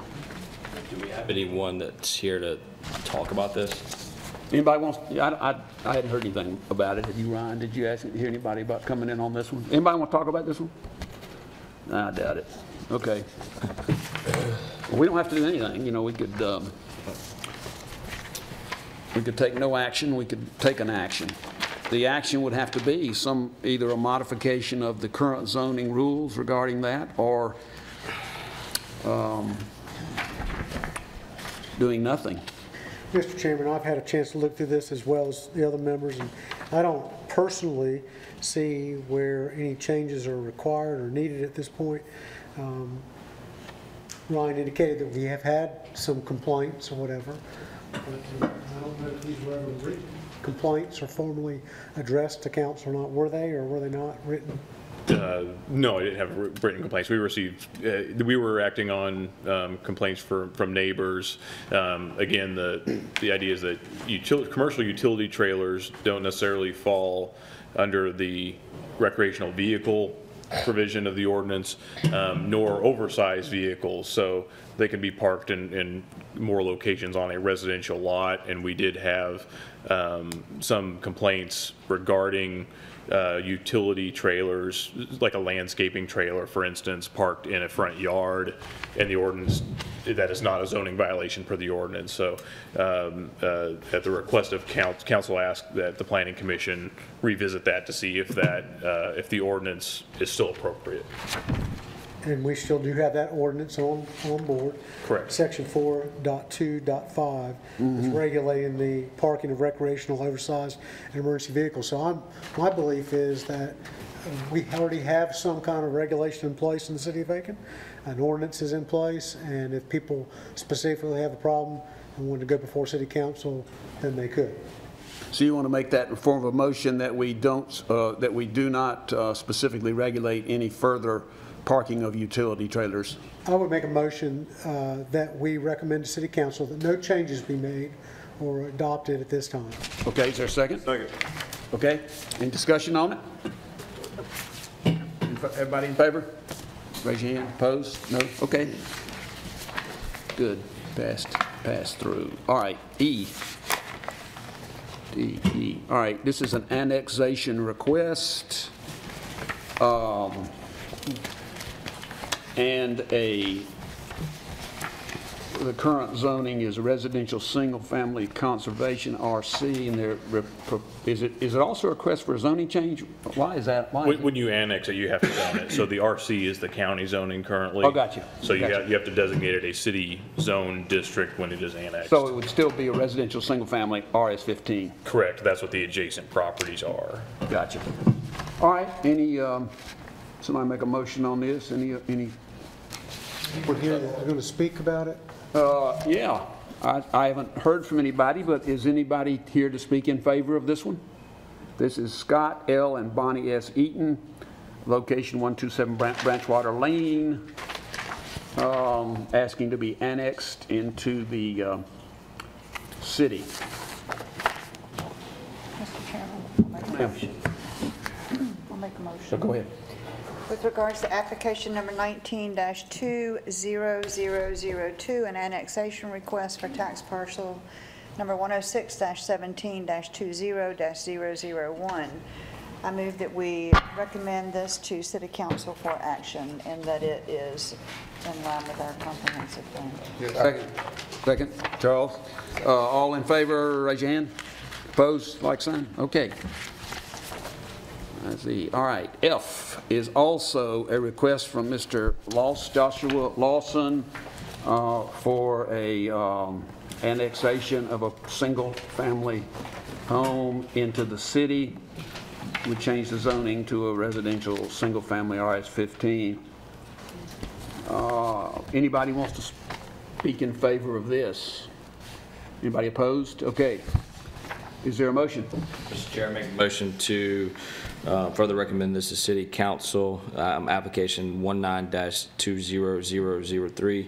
Do we have anyone that's here to talk about this? Anybody wants? I hadn't heard anything about it. Have you, Ryan? Did you hear anybody about coming in on this one? Anybody want to talk about this one? I doubt it. Okay. Well, we don't have to do anything. You know, we could take no action. We could take an action. The action would have to be either a modification of the current zoning rules regarding that, or doing nothing. Mr. Chairman, I've had a chance to look through this as well as the other members, and I don't personally see where any changes are required or needed at this point. Ryan indicated that we have had some complaints or whatever. But I don't know if these were ever written complaints or formally addressed to council or not. Were they, or were they not written? No, I didn't have written complaints. We received, we were acting on complaints from neighbors. Again, the idea is that commercial utility trailers don't necessarily fall under the recreational vehicle provision of the ordinance, nor oversized vehicles. So they can be parked in more locations on a residential lot, and we did have some complaints regarding utility trailers, like a landscaping trailer, for instance, parked in a front yard, and the ordinance, that is not a zoning violation per the ordinance. So at the request of council asked that the Planning Commission revisit that to see if if the ordinance is still appropriate. And we still do have that ordinance on board. Correct. Section 4.2.5 is regulating the parking of recreational, oversized, and emergency vehicles. So my belief is that we already have some kind of regulation in place in the city of Aiken. An ordinance is in place, and if people specifically have a problem and want to go before city council, then they could. So you want to make that in form of a motion that we do not specifically regulate any further parking of utility trailers? I would make a motion that we recommend to City Council that no changes be made or adopted at this time. Okay, is there a second? Second. Okay, any discussion on it? Everybody in favor? Raise your hand. Opposed? No? Okay. Good. Passed through. All right, E. D. All right, this is an annexation request. And the current zoning is residential single-family conservation RC, and is it also a request for a zoning change? Why is that? When you annex it, you have to zone it. So the RC is the county zoning currently. Oh, gotcha. So you have to designate it a city zone district when it is annexed. So it would still be a residential single-family RS-15? Correct. That's what the adjacent properties are. Gotcha. All right. Somebody make a motion on this? Any? We're here, we're going to speak about it? Yeah. I haven't heard from anybody, but is anybody here to speak in favor of this one? This is Scott L. and Bonnie S. Eaton, location 127 Branchwater Lane, asking to be annexed into the city. Mr. Chairman, I'll make a motion. I'll make a motion. So go ahead. With regards to application number 19-20002, an annexation request for tax parcel number 106-17-20-001, I move that we recommend this to City Council for action and that it is in line with our comprehensive plan. Second. Charles. All in favor, raise your hand. Opposed, like sign. Okay. Let's see. All right. F is also a request from Mr. Joshua Lawson for a annexation of a single-family home into the city. We changed the zoning to a residential single-family RS-15. Anybody wants to speak in favor of this? Anybody opposed? Okay. Is there a motion? Mr. Chair, I make a motion to further recommend this to City Council, application 19-20003,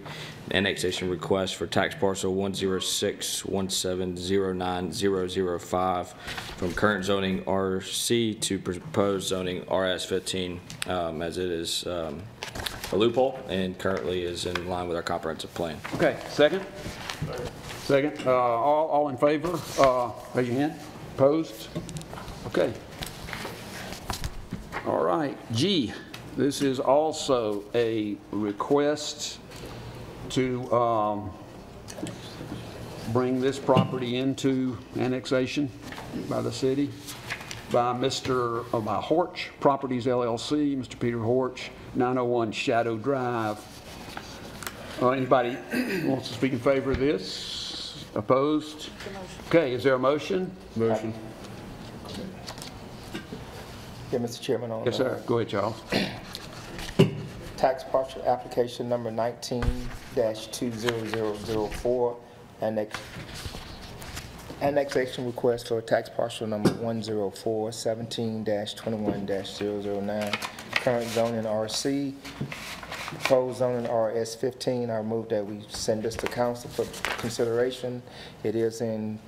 annexation request for tax parcel 10617090005 from current zoning RC to proposed zoning RS-15, as it is a loophole and currently is in line with our comprehensive plan. Okay. Second? Second. All in favor? Raise your hand. Opposed? Okay. All right. G. This is also a request to bring this property into annexation by the city by by Horch Properties LLC, Mr. Peter Horch, 901 Shadow Drive. Anybody wants to speak in favor of this? Opposed? Okay, is there a motion? Motion. Yeah, Mr. Chairman. Yes, sir. Go ahead, Charles. Tax parcel application number 19-20004, annexation request for tax parcel number 104-17-21-009, current zoning RC, proposed zoning RS-15. I move that we send this to council for consideration. It is in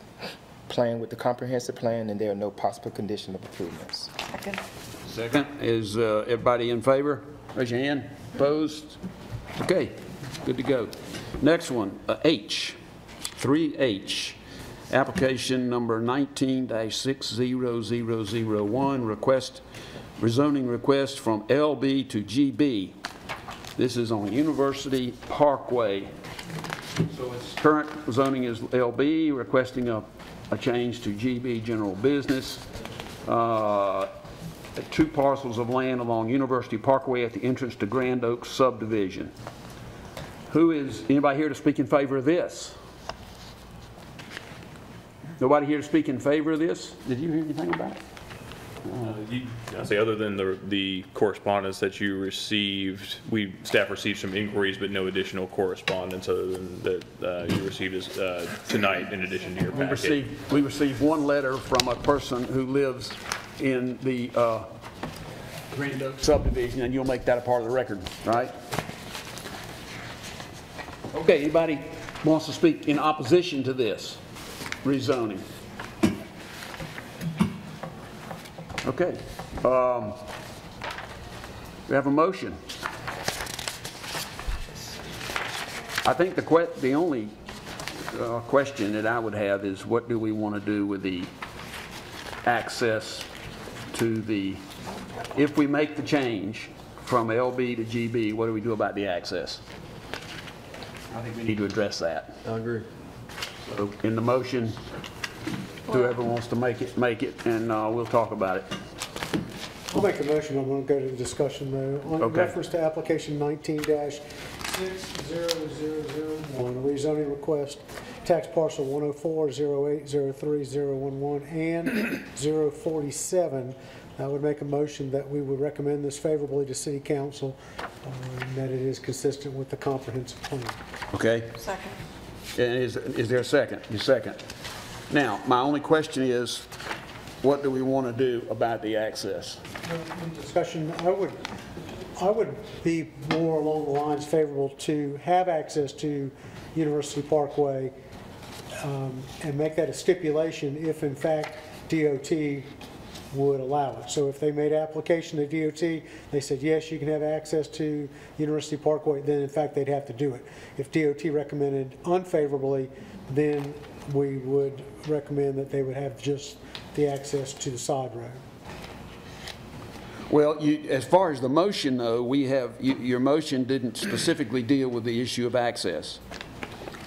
plan with the comprehensive plan, and there are no possible condition of improvements. Second. Is everybody in favor? Raise your hand. Opposed? Okay, good to go. Next one, H, 3H, application number 19-60001, rezoning request from LB to GB. This is on University Parkway. So its current zoning is LB, requesting a change to GB general business. 2 parcels of land along University Parkway at the entrance to Grand Oaks subdivision. Anybody here to speak in favor of this? Nobody here to speak in favor of this? Did you hear anything about it? I say, other than the correspondence that you received, staff received some inquiries, but no additional correspondence other than that you received tonight in addition to your packet. We received one letter from a person who lives in the Grand Oaks subdivision, and you'll make that a part of the record, right? Okay, anybody wants to speak in opposition to this rezoning? Okay. We have a motion. I think the only question that I would have is, what do we want to do with the access to if we make the change from LB to GB, what do we do about the access? I think we need to address that. I agree. So in the motion, whoever wants to make it, and we'll talk about it. I'll make a motion, I'm going to go to the discussion though. On Okay. reference to application 19-60001, a rezoning request, tax parcel 104-08-03-011 and 047, I would make a motion that we would recommend this favorably to City Council, and that it is consistent with the comprehensive plan. Okay? Second. And is there a second? You second. Now, my only question is, what do we want to do about the access? In discussion, I would be more along the lines favorable to have access to University Parkway and make that a stipulation if in fact DOT would allow it. So if they made application to DOT, they said, yes, you can have access to University Parkway, then in fact they'd have to do it. If DOT recommended unfavorably, then we would recommend that they would have just the access to the side road. Well, as far as the motion, though, we have, your motion didn't specifically deal with the issue of access.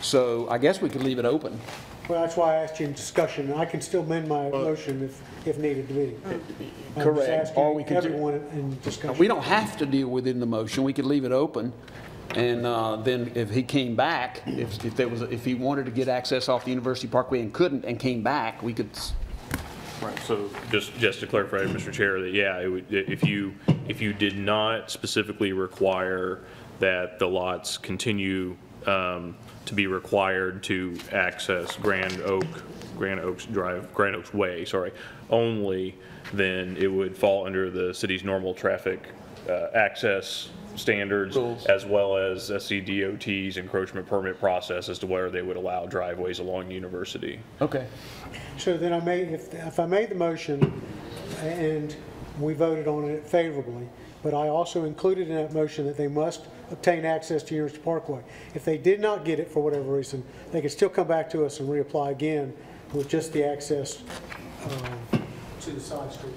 So I guess we could leave it open. Well, that's why I asked you in discussion. I can still amend my motion if needed to be. Correct. Or we could everyone in discussion. We don't have to deal with it in the motion. We could leave it open. And then if he came back, if he wanted to get access off the University Parkway and couldn't and came back, we could. Right. So just to clarify, Mr. Chair, that yeah, it would, if you did not specifically require that the lots continue to be required to access Grand Oaks Way, only, then it would fall under the city's normal traffic access standards, as well as SCDOT's encroachment permit process as to whether they would allow driveways along University. Okay. So then if I made the motion and we voted on it favorably, but I also included in that motion that they must obtain access to University Parkway. If they did not get it for whatever reason, they could still come back to us and reapply again with just the access to the side street.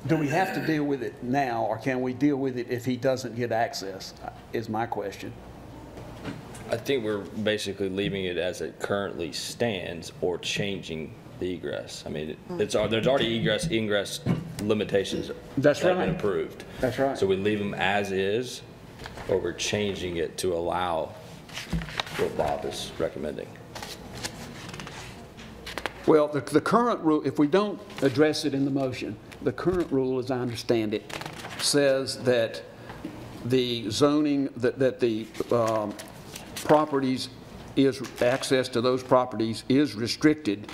Do we have to deal with it now, or can we deal with it if he doesn't get access, is my question. I think we're basically leaving it as it currently stands or changing the egress. I mean, there's already ingress limitations that have been approved. That's right. So we leave them as is, or we're changing it to allow what Bob is recommending. Well, the current rule, if we don't address it in the motion, the current rule, as I understand it, says that the zoning, that the properties access to those properties is restricted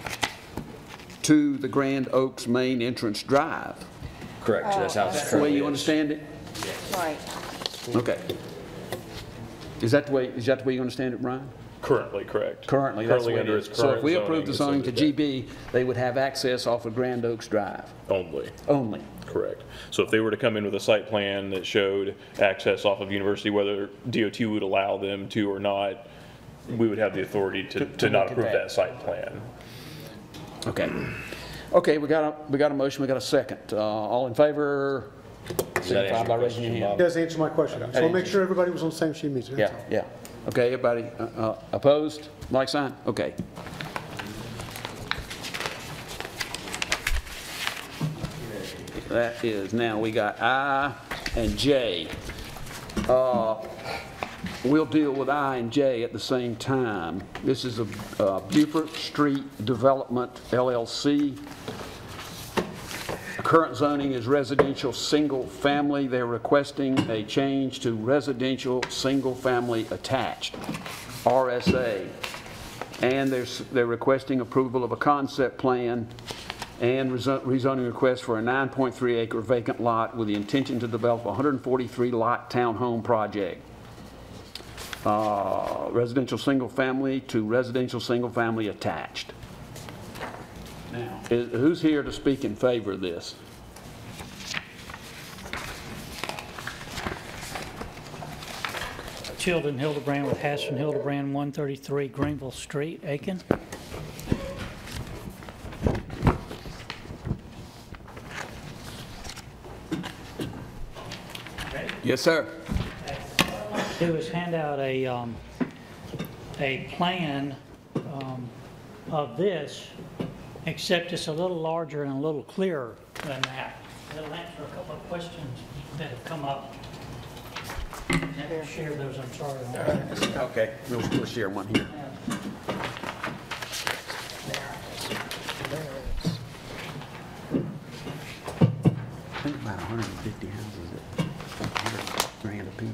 to the Grand Oaks main entrance drive. Correct. So that's how it's the way you understand it? Right. Okay. Is that the way you understand it, Brian? Currently, correct. Currently, that's the way it under is. its So current if we approve the zoning to zoning, GB, they would have access off of Grand Oaks Drive. Only. Only. Correct. So if they were to come in with a site plan that showed access off of University, whether DOT would allow them to or not, we would have the authority to not approve that site plan. Okay. Okay, we got a motion, we got a second. All in favor? Signify by raising your hand. It does answer my question. So I'll make sure everybody was on the same sheet of music. Yeah. Okay, everybody opposed? Like sign? Okay. That is, now we got I and J. We'll deal with I and J at the same time. This is a Beaufort Street Development, LLC. Current zoning is residential single family. They're requesting a change to residential single family attached, RSA. And they're requesting approval of a concept plan and rezoning request for a 9.3 acre vacant lot with the intention to develop a 143 lot townhome project. Residential single family to residential single family attached. Now, who's here to speak in favor of this? Chilton Hildebrand with Hassan Hildebrand, 133 Greenville Street, Aiken. Yes, sir. do is hand out a plan of this, except it's a little larger and a little clearer than that. It'll answer a couple of questions that have come up. Share those, I'm sorry. Okay, we'll share one here. I think about 150 houses at $100,000 a piece.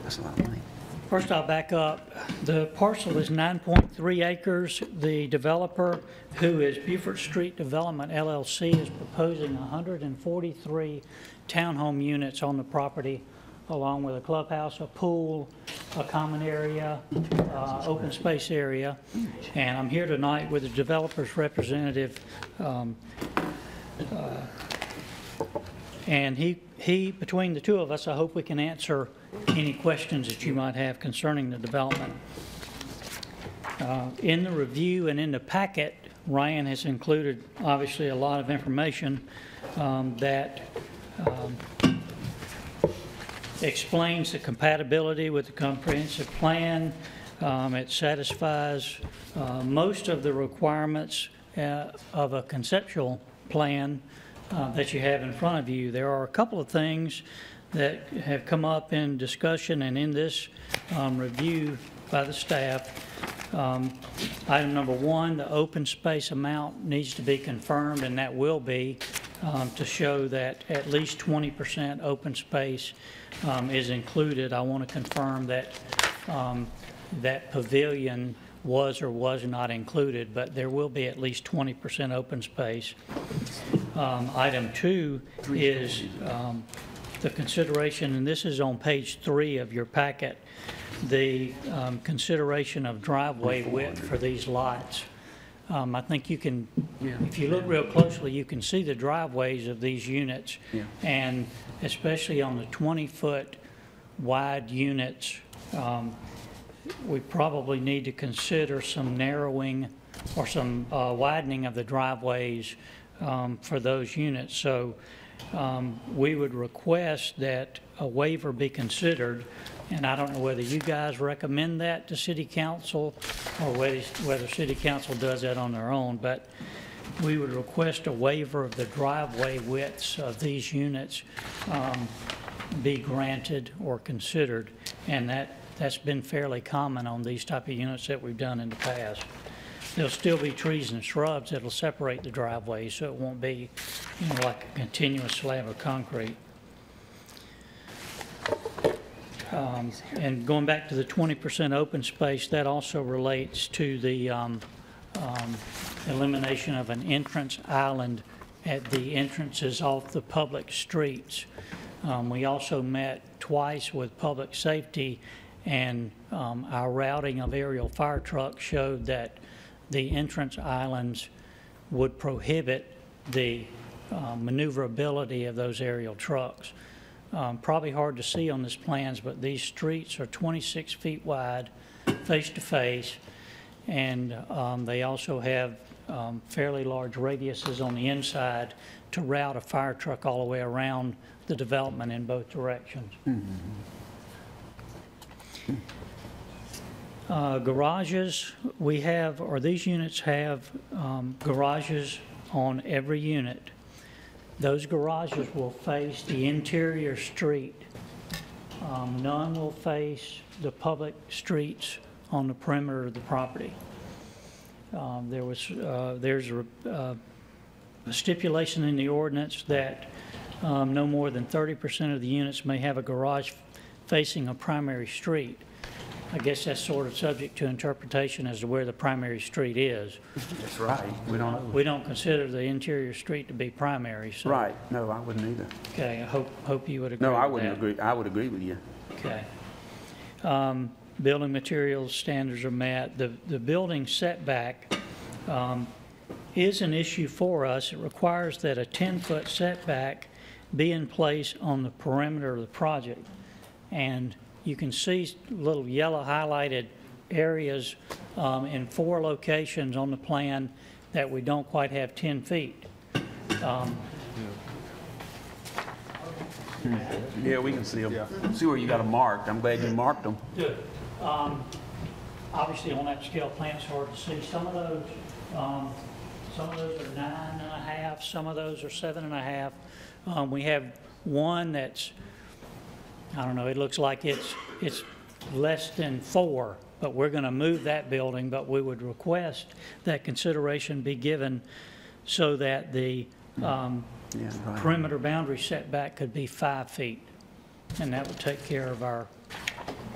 That's a lot of money. First, I'll back up. The parcel is 9.3 acres. The developer, who is Beaufort Street Development LLC, is proposing 143 townhome units on the property, along with a clubhouse, a pool, a common area, open space area. And I'm here tonight with the developer's representative, and he, between the two of us, I hope we can answer any questions that you might have concerning the development. In the review and in the packet, Ryan has included, obviously, a lot of information that explains the compatibility with the comprehensive plan. It satisfies most of the requirements of a conceptual plan that you have in front of you. There are a couple of things that have come up in discussion and in this review by the staff. Item number one, the open space amount needs to be confirmed, and that will be to show that at least 20% open space is included. I want to confirm that that pavilion was or was not included, but there will be at least 20% open space. Item two is the consideration, and this is on page 3 of your packet, the consideration of driveway width for these lots. I think you can, if you look real closely, you can see the driveways of these units, and especially on the 20-foot wide units, we probably need to consider some narrowing or some widening of the driveways for those units. So we would request that a waiver be considered, and I don't know whether you guys recommend that to City Council or whether City Council does that on their own, but we would request a waiver of the driveway widths of these units be granted or considered, and that's been fairly common on these type of units that we've done in the past. There'll still be trees and shrubs that'll separate the driveways, so it won't be, like a continuous slab of concrete. And going back to the 20% open space, that also relates to the elimination of an entrance island at the entrances off the public streets. We also met twice with public safety, and our routing of aerial fire trucks showed that the entrance islands would prohibit the maneuverability of those aerial trucks. Probably hard to see on this plans, but these streets are 26 feet wide, face to face, and they also have fairly large radiuses on the inside to route a fire truck all the way around the development in both directions. Garages, we have, or these units have garages on every unit. Those garages will face the interior street. None will face the public streets on the perimeter of the property. There's a stipulation in the ordinance that no more than 30% of the units may have a garage facing a primary street. I guess that's sort of subject to interpretation as to where the primary street is. That's right. We don't consider the interior street to be primary. So. Right. No, I wouldn't either. Okay. I hope you would agree. No, I with wouldn't that. agree. I would agree with you. Okay. Building materials standards are met. The building setback is an issue for us. It requires that a 10-foot setback be in place on the perimeter of the project, and you can see little yellow highlighted areas in 4 locations on the plan that we don't quite have 10 feet. Yeah, we can see them. See where you got them marked. I'm glad you marked them. Good. Obviously, on that scale plan, it's hard to see. Some of those are 9.5, some of those are 7.5. We have one that's, I don't know, it looks like it's less than 4, but we're going to move that building, but we would request that consideration be given so that the perimeter boundary setback could be 5 feet. And that would take care of our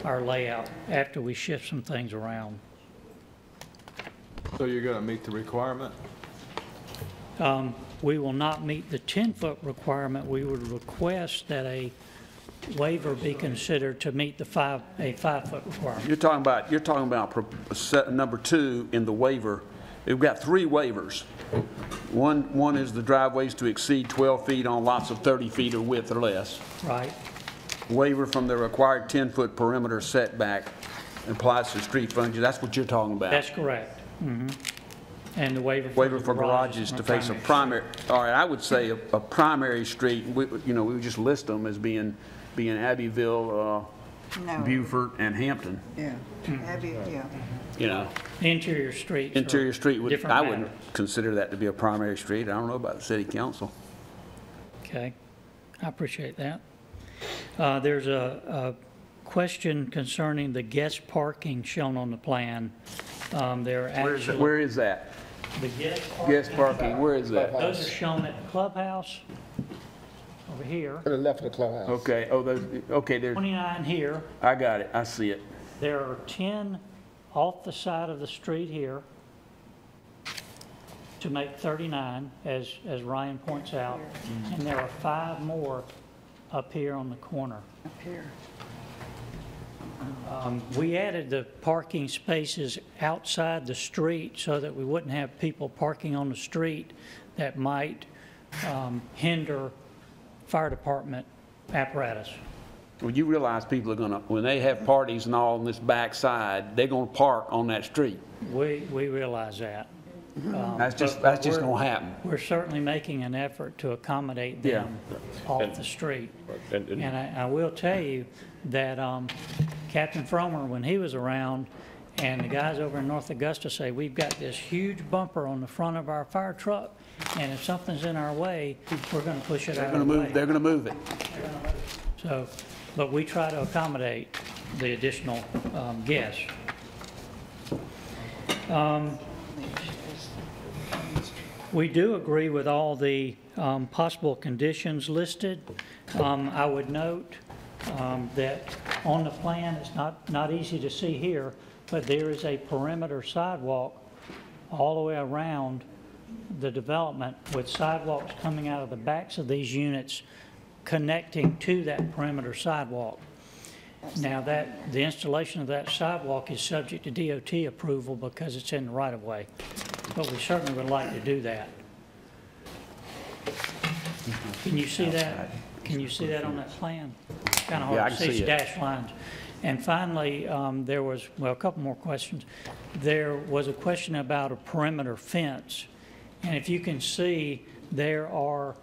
layout after we shift some things around. So you're going to meet the requirement? We will not meet the 10-foot requirement. We would request that a waiver be considered to meet the 5-foot requirement. You're talking about number 2 in the waiver. We've got 3 waivers. One is the driveways to exceed 12 feet on lots of 30 feet of width or less. Right. Waiver from the required 10-foot perimeter setback applies to street frontage. That's what you're talking about. That's correct. Mm-hmm. And the waiver for garages to face a primary. All right, I would say a primary street. We would just list them as being Abbeville, Beaufort, and Hampton. Yeah, Abbey, yeah. You know, interior streets. Interior street would. I would matters. consider that to be a primary street. I don't know about the city council. Okay, I appreciate that. There's a question concerning the guest parking shown on the plan. Where is that? The guest parking. Where is that? Those are shown at the clubhouse over here. To the left of the clubhouse. Okay. Oh, those. Okay. There's 29 here. I got it. I see it. There are 10 off the side of the street here to make 39, as Ryan points out, and there are 5 more up here on the corner. Up here. We added the parking spaces outside the street so that we wouldn't have people parking on the street that might hinder fire department apparatus. Well, you realize people are gonna, when they have parties and all on this back side, they're gonna park on that street. We realize that. That's just gonna happen. We're certainly making an effort to accommodate them off the street. And I will tell you that Captain Fromer, when he was around, and the guys over in North Augusta say, we've got this huge bumper on the front of our fire truck, and if something's in our way, we're going to push it out of the way. They're going to move it. So, but we try to accommodate the additional guests. We do agree with all the possible conditions listed. I would note that on the plan, it's not easy to see here, but there is a perimeter sidewalk all the way around the development with sidewalks coming out of the backs of these units connecting to that perimeter sidewalk. Now the installation of that sidewalk is subject to DOT approval because it's in the right of way, but we certainly would like to do that. Can you see that? Can you see that on that plan? Kind of hard to see dashed lines. And finally, there was, well, a couple more questions. There was a question about a perimeter fence. And if you can see, there are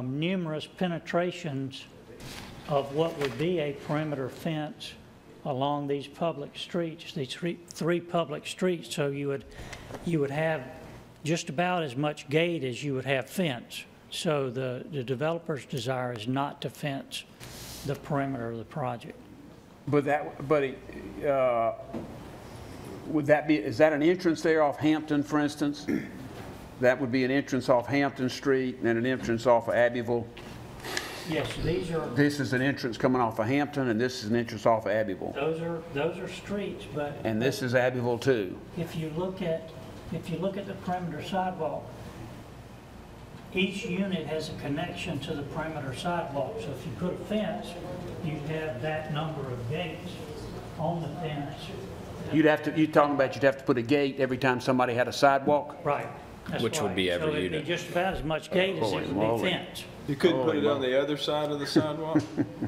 numerous penetrations of what would be a perimeter fence along these public streets, these three public streets. So you would have just about as much gate as you would have fence. So the developer's desire is not to fence the perimeter of the project. Would that be, is that an entrance there off Hampton, for instance? That would be an entrance off Hampton Street and an entrance off of Abbeville? Yes, these are. This is an entrance coming off of Hampton, and this is an entrance off of Abbeville. Those are streets, but. And this is Abbeville too. If you look at the perimeter sidewalk, each unit has a connection to the perimeter sidewalk. So if you put a fence, you'd have that number of gates on the fence. You're talking about you'd have to put a gate every time somebody had a sidewalk? Right. Which would be every unit. So it'd be just about as much gate as it would be fence. You couldn't put it on the other side of the sidewalk?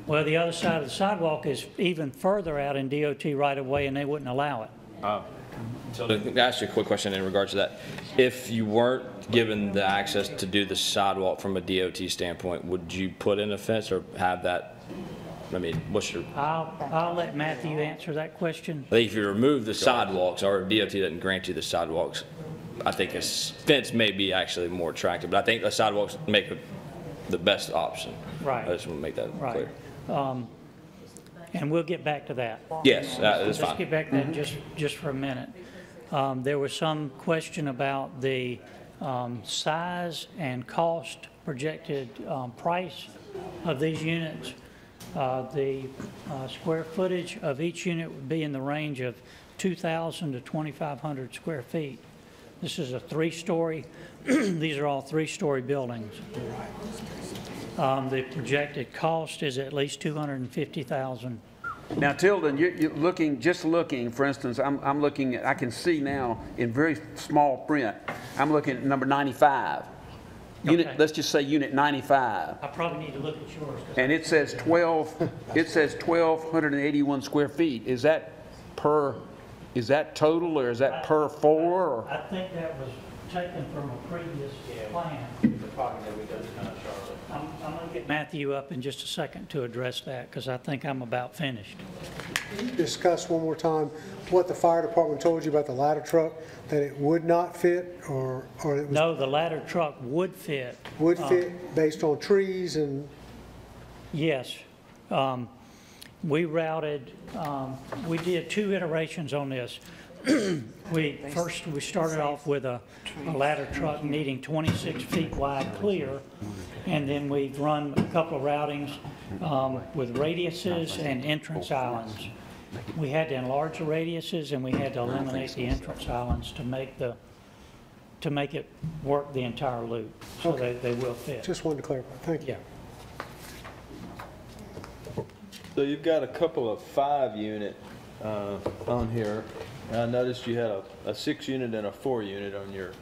Well, the other side of the sidewalk is even further out in DOT right of way, and they wouldn't allow it. Oh. So to ask you a quick question in regards to that, if you weren't given the access to do the sidewalk from a DOT standpoint, would you put in a fence or have that? I mean, what's your? I'll let Matthew answer that question. I think if you remove the sidewalks, or if DOT doesn't grant you the sidewalks, I think a fence may be actually more attractive. But I think the sidewalks make the best option. Right. I just want to make that clear. And we'll get back to that. Yes, that's fine. Let's get back to that just for a minute. There was some question about the size and cost projected price of these units. The square footage of each unit would be in the range of 2,000 to 2,500 square feet. This is a 3-story. These are all 3-story buildings. The projected cost is at least $250,000. Now, Tilden, you're looking, for instance, I'm looking at, I can see now in very small print, I'm looking at number 95. Unit, let's just say unit 95. I probably need to look at yours. And it says 1,281 square feet. Is that total, or is that per floor? Or? I think that was taken from a previous plan. I'm going to get Matthew up in just a second to address that, because I think I'm about finished. Discuss one more time what the fire department told you about the ladder truck, that it would not fit, or it was... No, the ladder truck would fit. Would fit based on trees and... Yes. We routed, we did 2 iterations on this. We started off with a ladder truck needing 26 feet wide clear, and then we've run a couple of routings with radiuses and entrance islands. We had to enlarge the radiuses, and we had to eliminate the entrance islands to make it work the entire loop, so they will fit. Just wanted to clarify. Thank you. Yeah. So you've got a couple of 5-unit on here. I noticed you had a 6-unit and a 4-unit on your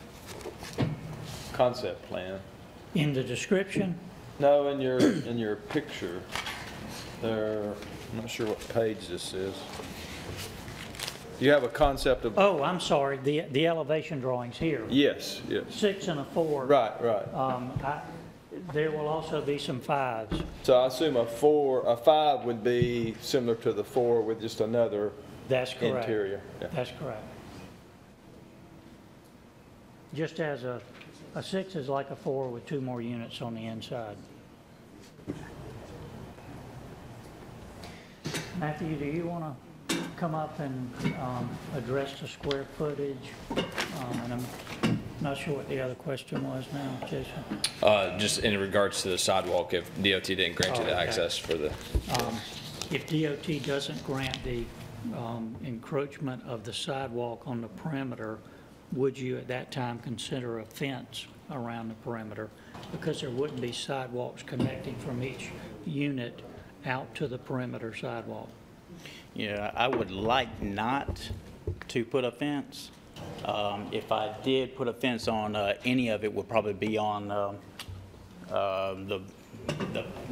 concept plan. In the description? No, in your picture. There, I'm not sure what page this is. You have a concept of... Oh, I'm sorry, the elevation drawings here. Yes, yes. 6 and a 4. Right, right. There will also be some 5s. So I assume a 5 would be similar to the 4 with just another... That's correct. Interior. Yeah. That's correct. Just as a 6 is like a 4 with 2 more units on the inside. Matthew, do you want to come up and address the square footage? And I'm not sure what the other question was now, Jason. Just in regards to the sidewalk, if DOT didn't grant you the access for the... If DOT doesn't grant the encroachment of the sidewalk on the perimeter, would you at that time consider a fence around the perimeter? Because there wouldn't be sidewalks connecting from each unit out to the perimeter sidewalk. Yeah, I would like not to put a fence. If I did put a fence on any of it, would probably be on the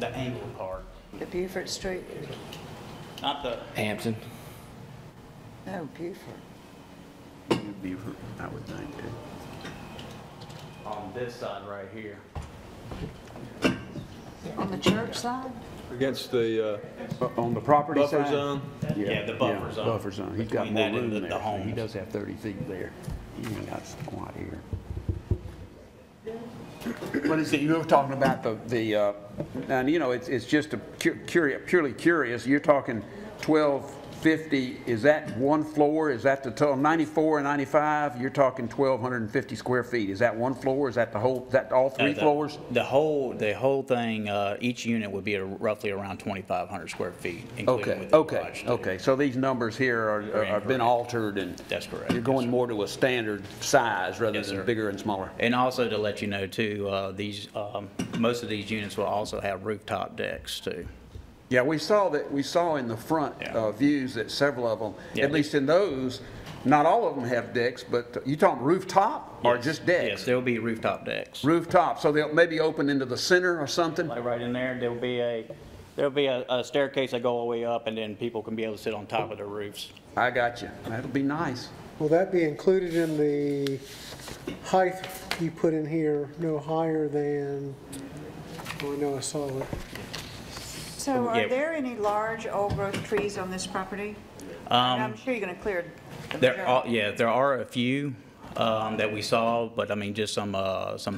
angle part. The Buford Street? Not the... Hampton. No, Buford. Buford, I would think, too. On this side right here. On the church side? Against the... on the property buffer side? zone? Yeah, the buffer zone. Buffer zone. He's got more room there. The He does have 30 feet there. He ain't got squat here. What is it, you were talking about and you know, it's just a purely curious, you're talking 1250, is that one floor? Is that the total, 94 and 95, you're talking 1,250 square feet. Is that one floor? Is that the whole, is that all 3 floors? The whole thing, each unit would be roughly around 2,500 square feet, including with the garage, too. Okay, so these numbers here are been altered, and that's correct. You're going more to a standard size rather than bigger and smaller. And also to let you know too, most of these units will also have rooftop decks too. Yeah, we saw in the front views that several of them, at least in those, not all of them have decks, but you talking rooftop or just decks? Yes, there will be rooftop decks. Rooftop, so they'll maybe open into the center or something? Like right in there, there'll be a staircase that go all the way up, and then people can be able to sit on top of the roofs. I got you. That'll be nice. Will that be included in the height you put in here, no higher than, oh, I know I saw it. So are Yeah. there any large old-growth trees on this property? I'm sure you're going to clear the majority. Yeah, there are a few that we saw, but I mean, just some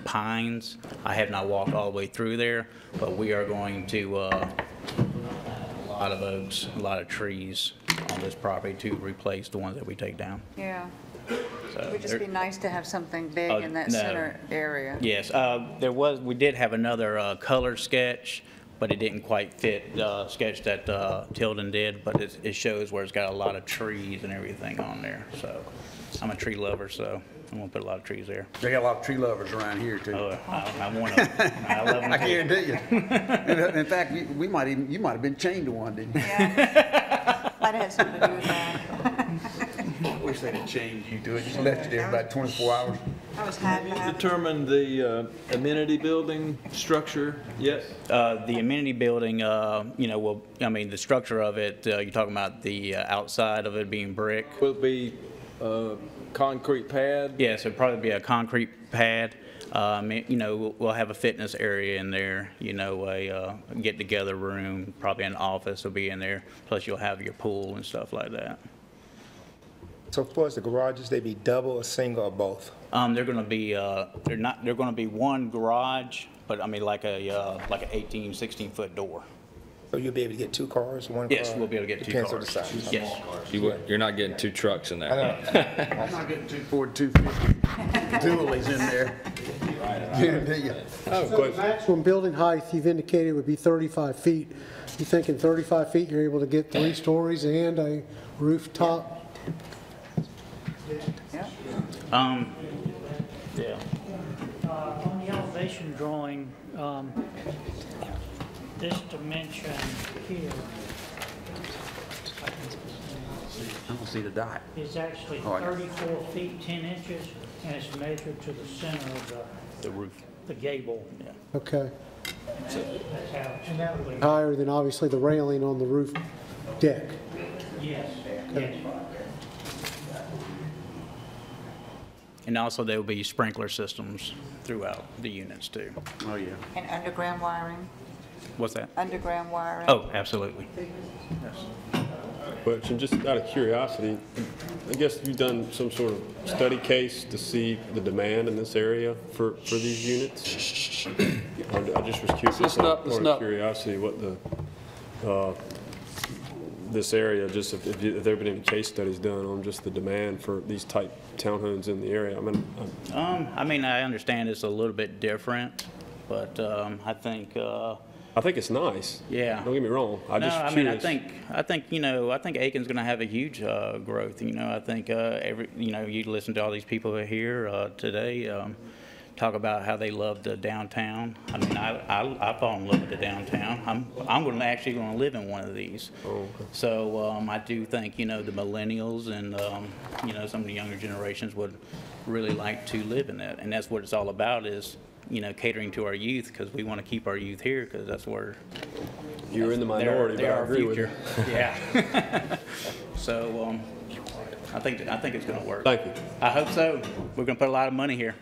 pines. I have not walked all the way through there, but we are going to a lot of oaks, a lot of trees on this property to replace the ones that we take down. Yeah. So It would just be nice to have something big in that no. center area. Yes, we did have another color sketch, but it didn't quite fit the sketch that Tilden did, but it shows where it's got a lot of trees and everything on there. So I'm a tree lover, so I'm gonna put a lot of trees there. They got a lot of tree lovers around here too. Oh, I'm one of them. I love them. I guarantee you. In fact, you might have been chained to one, didn't you? Yeah. Might have had something to do with that. I wish they'd have chained you to it. Just left you there about 24 hours. I was happy. Have you determined the amenity building structure yet? The amenity building, the structure of it, you're talking about the outside of it being brick? Will it be concrete pad? Yes, it'll probably be a concrete pad. We'll have a fitness area in there, a get-together room, probably an office will be in there, plus you'll have your pool and stuff like that. So as far as the garages, they be double or single or both? They're going to be, they're going to be one garage, but I mean like an 18, 16-foot door. So you'll be able to get 2 cars, 1 car? Yes, we'll be able to get 2 cars. Depends on the size. Yes. You're not getting 2 trucks in there. I'm not getting 2 Ford 250 dualies in there. Guarantee you. So the maximum building height you've indicated would be 35 feet. You think in 35 feet you're able to get 3 stories and a rooftop? Yeah. Yeah. On the elevation drawing, this dimension here I don't see the dot. is actually Oh, I got it. 34 feet 10 inches, and it's measured to the center of The roof. the gable. Okay. That's how it's really. Higher than obviously the railing on the roof deck. Yes, Okay. yes. And also there will be sprinkler systems throughout the units too. Oh, yeah. And underground wiring? What's that? Underground wiring? Oh, absolutely. Question, just out of curiosity, I guess you've done some sort of study case to see the demand in this area for these units? I just was curious, Listen up, out listen of up. curiosity, what this area, just if there have been any case studies done on just the demand for these type townhomes in the area. I mean, I understand it's a little bit different, but I think it's nice. Yeah. Don't get me wrong. I mean, I think Aiken's going to have a huge growth. I think you listen to all these people here today talk about how they love the downtown. I mean, I fall in love with the downtown. I'm actually going to live in one of these. Oh, okay. So I do think the millennials and some of the younger generations would really like to live in that, and that's what it's all about is catering to our youth, because we want to keep our youth here, because that's where you're in the minority, they're but I our agree with future. you. Yeah. So I think it's going to work. Thank you. I hope so. We're going to put a lot of money here.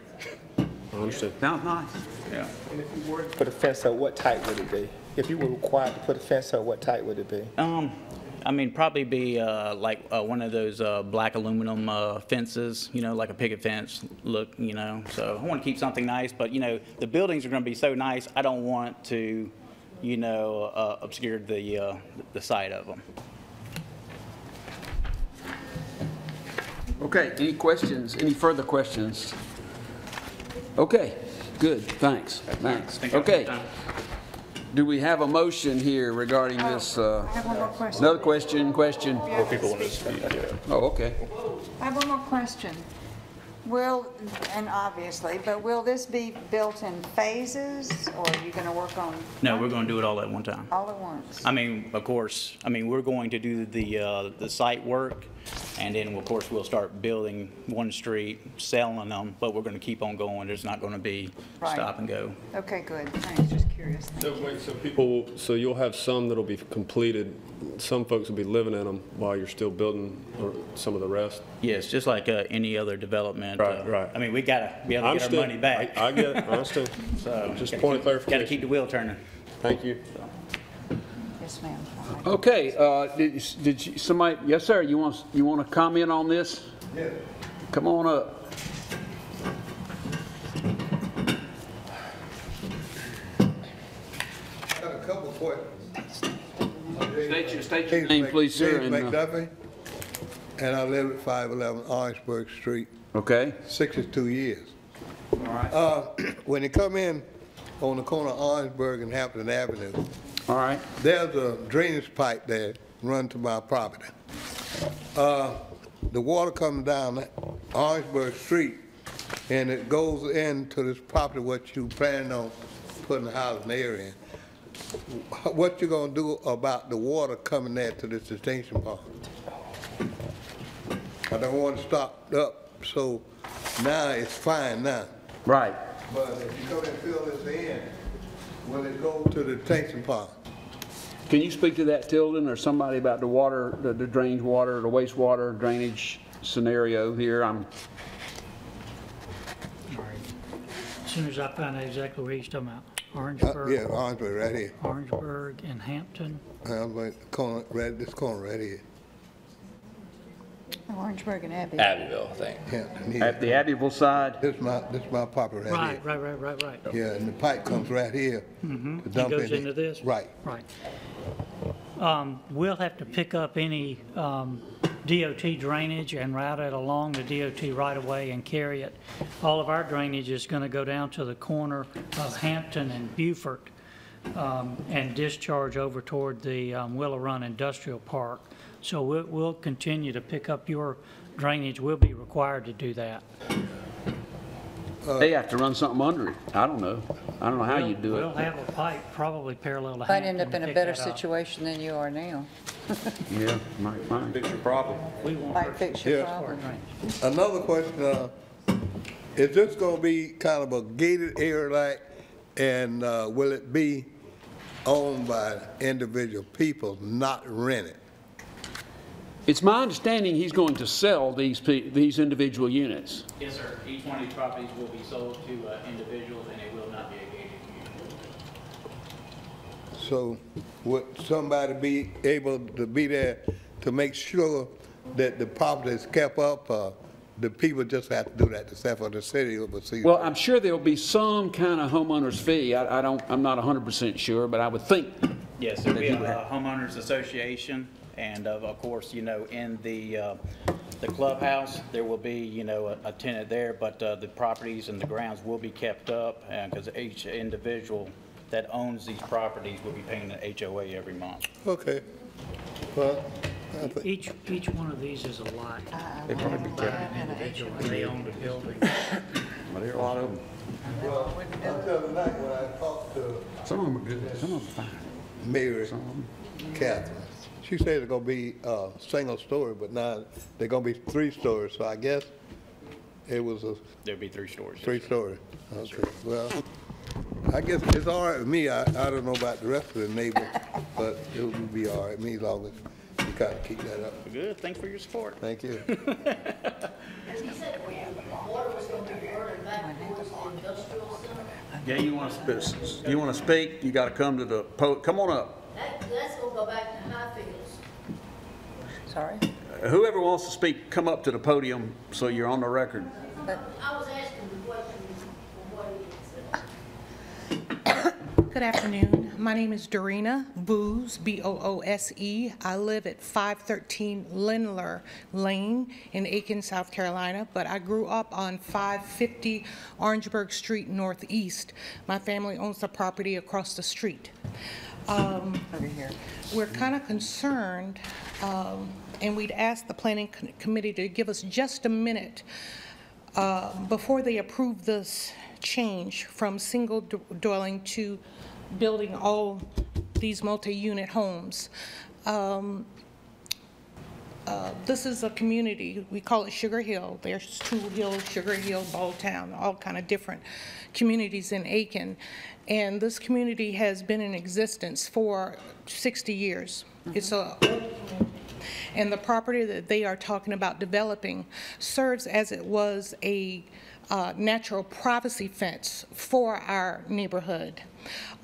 I understand. Sounds nice. Yeah. And if you were to put a fence up, what type would it be? If you were required to put a fence up, what type would it be? I mean, probably be like one of those black aluminum fences, like a picket fence look, So I want to keep something nice, but, the buildings are going to be so nice, I don't want to, obscure the sight of them. Okay, any questions, any further questions? Okay, good, thanks. Thank you. Okay. Do we have a motion here regarding this? I have one more question. Another question? Yeah. People want to speak, yeah. Oh, okay. I have one more question. And obviously, but will this be built in phases, or are you going to work on? No, we're going to do it all at one time. All at once? I mean, of course, we're going to do the site work, And then, of course, we'll start building one street, selling them, but we're going to keep on going. There's not going to be Right. stop and go. Okay, good. Thanks, just curious. So wait, so people, so you'll have some that'll be completed, some folks will be living in them while you're still building, or some of the rest? Yes, just like any other development. Right, right. I mean, we gotta be able to get our money back. I get it, I understand. So Just a point of clarification. Got to keep the wheel turning. Thank you. Yes, ma'am. Okay, did you, somebody, yes, sir, you want to comment on this? Yeah. Come on up. I got a couple of questions. State your name, please, sir. James McDuffie, and I live at 511 Orangeburg Street. Okay. 62 years. All right. When you come in on the corner of Orangeburg and Hampton Avenue, all right, there's a drainage pipe that runs to my property. The water comes down Orangeburg Street, and it goes into this property what you planning on putting a house in the area in. What you gonna do about the water coming there to this detention pond? I don't want to stop up, so now it's fine now. Right. But if you go and fill this in, will it go to the detention pond? Can you speak to that, Tilden, or somebody about the water, the drainage water, the wastewater drainage scenario here? As soon as I find out exactly where he's talking about. Orangeburg. Yeah, Orangeburg, right here. Orangeburg and Hampton. Corner, right, this corner right here. Orangeburg and Abbey. Abbeville, I think. Yeah, At the Abbeville side? This is my property right here. Right. Yeah, and the pipe comes right here. Mm-hmm. To dump It goes in into this? Right. Right. We'll have to pick up any DOT drainage and route it along the DOT right-of-way and carry it. All of our drainage is going to go down to the corner of Hampton and Beaufort and discharge over toward the Willow Run Industrial Park. So we'll continue to pick up your drainage. We'll be required to do that. They have to run something under it. I don't know. I don't know how you do it. We'll have a pipe probably parallel to Might Hampton. end up in to a pick better that up. situation than you are now. Yeah, might. Fix your problem. Might fix your Yeah. problem. Another question, is this gonna be kind of a gated area like, and will it be owned by individual people, not rented? It's my understanding he's going to sell these individual units. Yes, sir. Each one of these properties will be sold to individuals, and it will not be a gated community. So would somebody be able to be there to make sure that the property is kept up? The people just have to do that themselves, or the city will see? Well, I'm sure there'll be some kind of homeowner's fee. I'm not 100% sure, but I would think. Yes, there'll be a homeowners association, and of course, in the clubhouse, there will be, a tenant there, but the properties and the grounds will be kept up, because each individual that owns these properties will be paying an HOA every month. Okay. Well, Each one of these is a lot. They probably be By an individual, and they own the building. But there are a lot of them. Well, until tonight when I talked to Some of them are good. Some of them are fine. Mary Catherine, she said it's gonna be a single story, but now they're gonna be 3 stories. So I guess it was There'll be 3 stories. 3 stories. Okay. Well, I guess it's all right with me. I don't know about the rest of the neighbors, but it would be all right with me as long as you kind of keep that up. Good. Thanks for your support. Thank you. As he said, water was going to be diverted back towards the industrial center. Yeah, you want to speak? You got to come to the come on up. That's going to go back to Highfields. Sorry? Whoever wants to speak, come up to the podium so you're on the record. I was asking the question from what he had said. Good afternoon. My name is Dorina Boose, B-O-O-S-E. I live at 513 Lindler Lane in Aiken, South Carolina, but I grew up on 550 Orangeburg Street Northeast. My family owns the property across the street. Over here. We're kind of concerned, and we'd ask the planning committee to give us just a minute before they approve this change from single dwelling to building all these multi-unit homes. this is a community, we call it Sugar Hill. There's Two Hills, Sugar Hill, Balltown, all kind of different communities in Aiken. And this community has been in existence for 60 years. It's a and the property that they are talking about developing serves as it was a natural privacy fence for our neighborhood.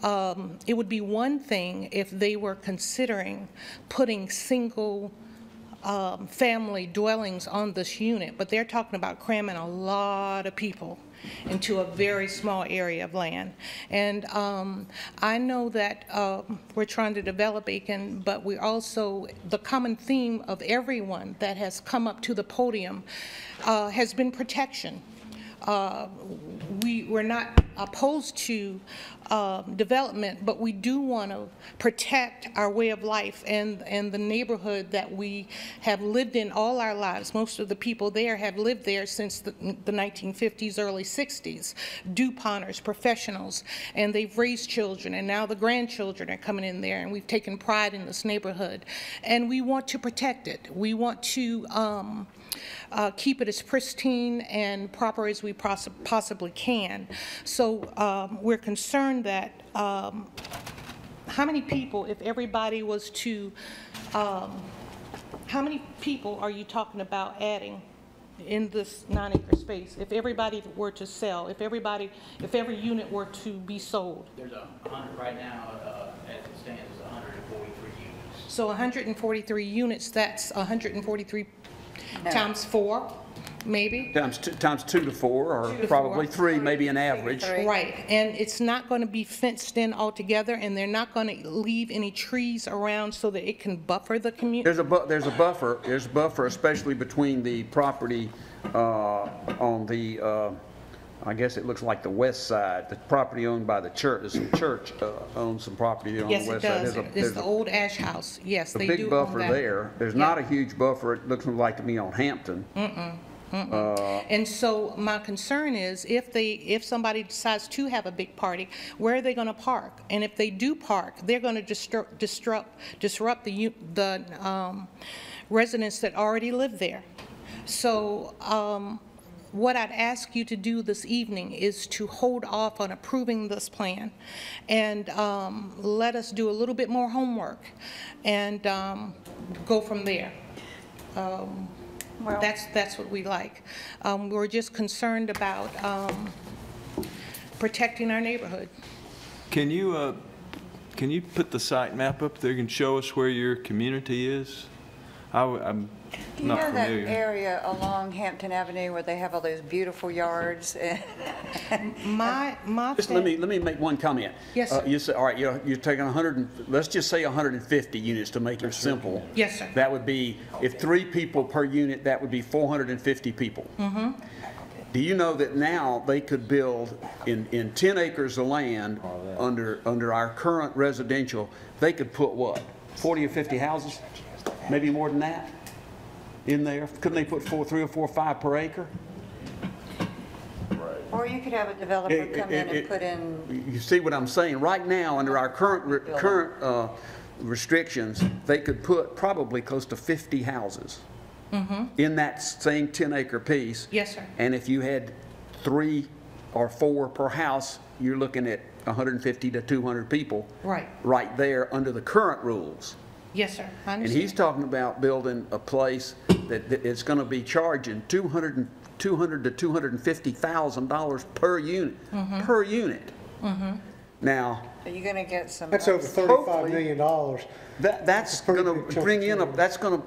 It would be one thing if they were considering putting single family dwellings on this unit, but they're talking about cramming a lot of people into a very small area of land. And I know that we're trying to develop Aiken, but we also, the common theme of everyone that has come up to the podium has been protection. We're not opposed to development, but we do want to protect our way of life and the neighborhood that we have lived in all our lives. Most of the people there have lived there since the 1950s, early 60s. DuPonters, professionals, and they've raised children, and now the grandchildren are coming in there, and we've taken pride in this neighborhood. And we want to protect it. We want to keep it as pristine and proper as we possibly can. So we're concerned that how many people, if everybody was to, how many people are you talking about adding in this 9-acre space? If everybody were to sell, if every unit were to be sold? There's 100 right now, as it stands, is 143 units. So 143 units, that's 143 times 4, maybe? Times 2 to 4, or probably 3, maybe an average. Right, and it's not going to be fenced in altogether, and they're not going to leave any trees around so that it can buffer the community? There's a buffer, especially between the property on the, I guess it looks like the west side, the property owned by the church. There's some church owns some property on the west side. Yes, it does. It's the old Ash House. Yes, they do own that. A big buffer there. There's not a huge buffer, it looks like to me, on Hampton. And so my concern is if somebody decides to have a big party, where are they going to park? And if they do park, they're going to disrupt the residents that already live there. So what I'd ask you to do this evening is to hold off on approving this plan and let us do a little bit more homework and go from there. Well, that's what we like. We're just concerned about protecting our neighborhood. Can you put the site map up there and show us where your community is? I'm Do you not know that familiar. area along Hampton Avenue where they have all those beautiful yards? Just let me make one comment. Yes, sir. You say, all right, you're taking 100, let's just say 150 units to make it simple. Yes, sir. That would be, if 3 people per unit, that would be 450 people. Mm-hmm. Do you know that now they could build in 10 acres of land under our current residential, they could put what, 40 or 50 houses? Maybe more than that in there? Couldn't they put 3 or 4 or 5 per acre? Or you could have a developer come in and put in... You see what I'm saying? Right now, under our current restrictions, they could put probably close to 50 houses in that same 10-acre piece. Yes, sir. And if you had 3 or 4 per house, you're looking at 150 to 200 people right there under the current rules. Yes, sir. I understand. And he's talking about building a place that it's going to be charging $200,000 to $250,000 per unit. Per unit. Now, Are you going to get some... That's over $35 million. That's going to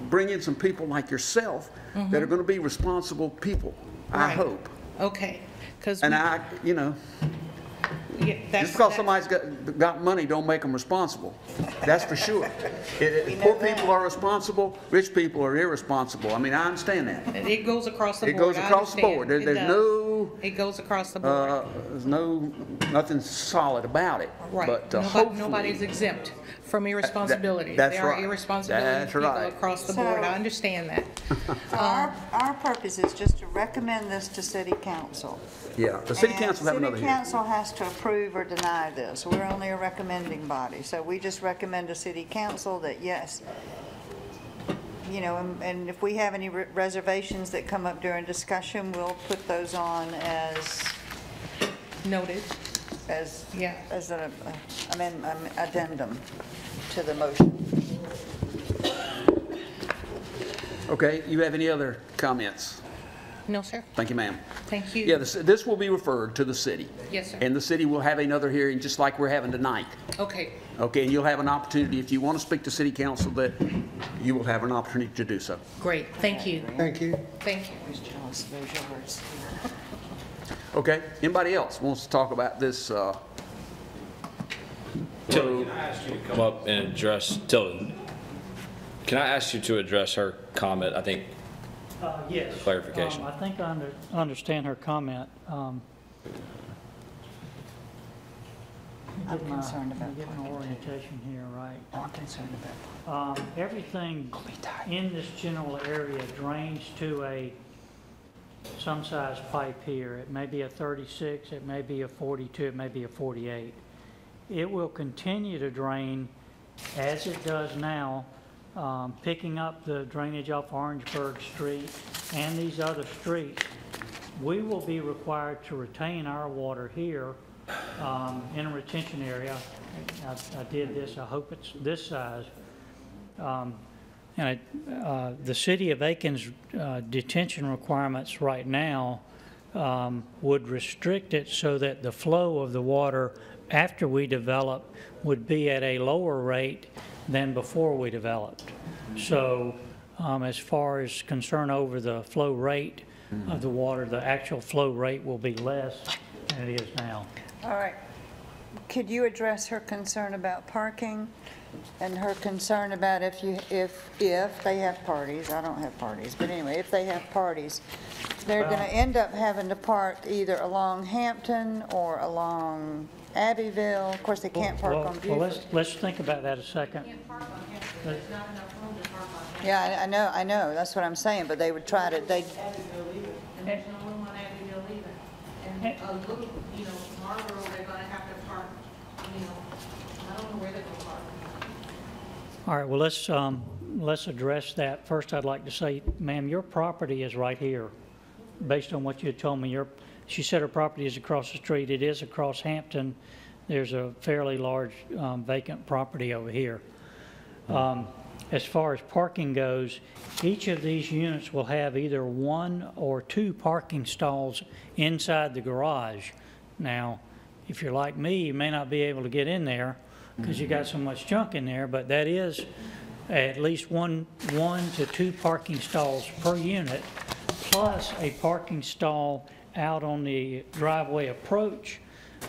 bring in some people like yourself that are going to be responsible people. I hope. Okay. And just because somebody's got money don't make them responsible. That's for sure. Poor people are responsible, rich people are irresponsible. I mean, I understand that. And it goes across the board. It goes across the board. There's no... It goes across the board. There's nothing solid about it. Right. But nobody's exempt from irresponsibility. That's there right. are irresponsibility people across the board. I understand that. So our purpose is just to recommend this to City Council. Yeah, the City Council have another City Council has to approve or deny this. We're only a recommending body. So we just recommend to City Council that, yes, you know, and if we have any reservations that come up during discussion, we'll put those on as Noted. as Yeah. as an addendum to the motion. Okay, you have any other comments? No, sir. Thank you, ma'am. Thank you. Yeah, this will be referred to the city. Yes, sir. And the city will have another hearing just like we're having tonight. Okay. Okay, and you'll have an opportunity, if you want to speak to city council, that you will have an opportunity to do so. Great. Thank you. Thank you. Thank you. Who's jealous? There's yours. Okay, anybody else wants to talk about this? Tilly, can I ask you to come up and address, Tilly, can I ask you to address her comment? I think Yes. clarification. I think I understand her comment. I'm concerned about Give an orientation here, right? I'm concerned about Everything in this general area drains to some size pipe here. It may be a 36, it may be a 42, it may be a 48. It will continue to drain as it does now, picking up the drainage off Orangeburg Street and these other streets. We will be required to retain our water here in a retention area. I did this, I hope it's this size. The city of Aiken's detention requirements right now would restrict it so that the flow of the water after we develop would be at a lower rate than before we developed. So as far as concern over the flow rate of the water, the actual flow rate will be less than it is now. All right. Could you address her concern about parking and her concern about if they have parties, I don't have parties, but anyway, if they have parties, they're going to end up having to park either along Hampton or along Abbeville. Of course, they can't park on Buford. Well, let's think about that a second. Yeah, I know, that's what I'm saying, but they would try to, There's no room on Abbeville either. And a little, you know, Marlboro, they're gonna have to park, you know, I don't know where they're gonna park. All right, well, let's address that. First, I'd like to say, ma'am, your property is right here. Based on what you had told me, she said her property is across the street. It is across Hampton. There's a fairly large vacant property over here. As far as parking goes, each of these units will have either 1 or 2 parking stalls inside the garage. Now, if you're like me, you may not be able to get in there because you got so much junk in there, but that is at least one to 2 parking stalls per unit, plus a parking stall out on the driveway approach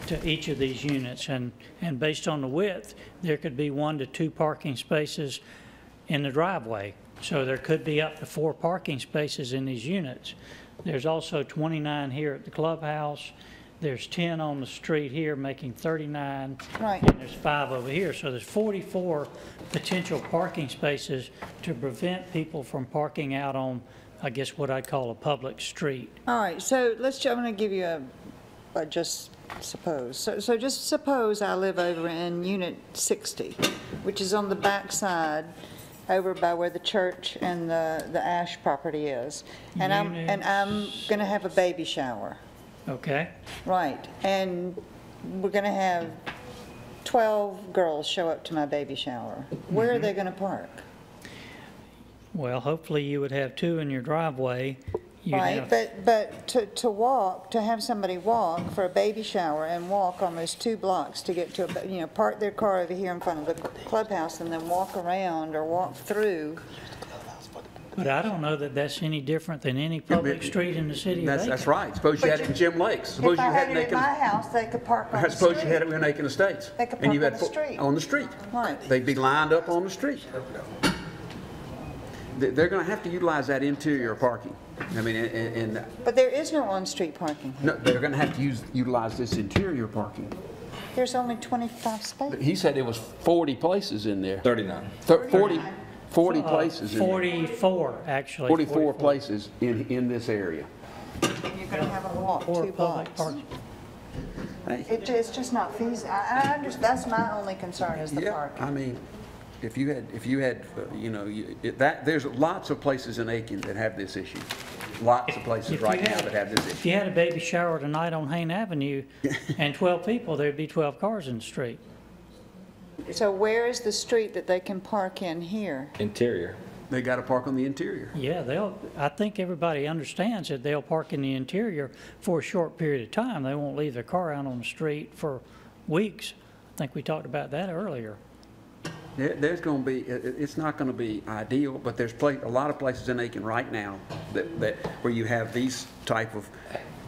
to each of these units. And based on the width, there could be 1 to 2 parking spaces in the driveway. So there could be up to 4 parking spaces in these units. There's also 29 here at the clubhouse. There's 10 on the street here, making 39. Right. And there's 5 over here. So there's 44 potential parking spaces to prevent people from parking out on, I guess, what I'd call a public street. all right, so I'm going to give you a just suppose. So just suppose I live over in Unit 60, which is on the back side over by where the church and the Ash property is. And I'm going to have a baby shower. Okay. Right. And we're going to have 12 girls show up to my baby shower. Where are they going to park? Well, hopefully you would have 2 in your driveway. You'd Right, have- but to have somebody walk for a baby shower and walk almost 2 blocks to get to, park their car over here in front of the clubhouse and then walk around or walk through. But I don't know that that's any different than any public street in the city of Aiken. That's right. Suppose you had it in Jim Lakes. Suppose If I you had had it at my house, they could park on the street. Suppose you had it in Aiken Estates. They could and you park had on the street. On the street. Right. They'd be lined up on the street. They're going to have to utilize that interior parking. I mean, But there is no on-street parking. no, they're going to have to utilize this interior parking. There's only 25 spaces. He said there was 40 places in there. 39. 40 places in there. 44, actually. 44 places in this area. And you're going to have them walk 2 blocks. It's just not feasible. I understand. That's my only concern is the parking. I mean, if you had, there's lots of places in Aiken that have this issue. Lots of places right now that have this issue. If you had a baby shower tonight on Hain Avenue and 12 people, there'd be 12 cars in the street. So where is the street that they can park in here? Interior. They got to park on the interior. Yeah, I think everybody understands that they'll park in the interior for a short period of time. They won't leave their car out on the street for weeks. I think we talked about that earlier. There's going to be, it's not going to be ideal, but there's a lot of places in Aiken right now that where you have these type of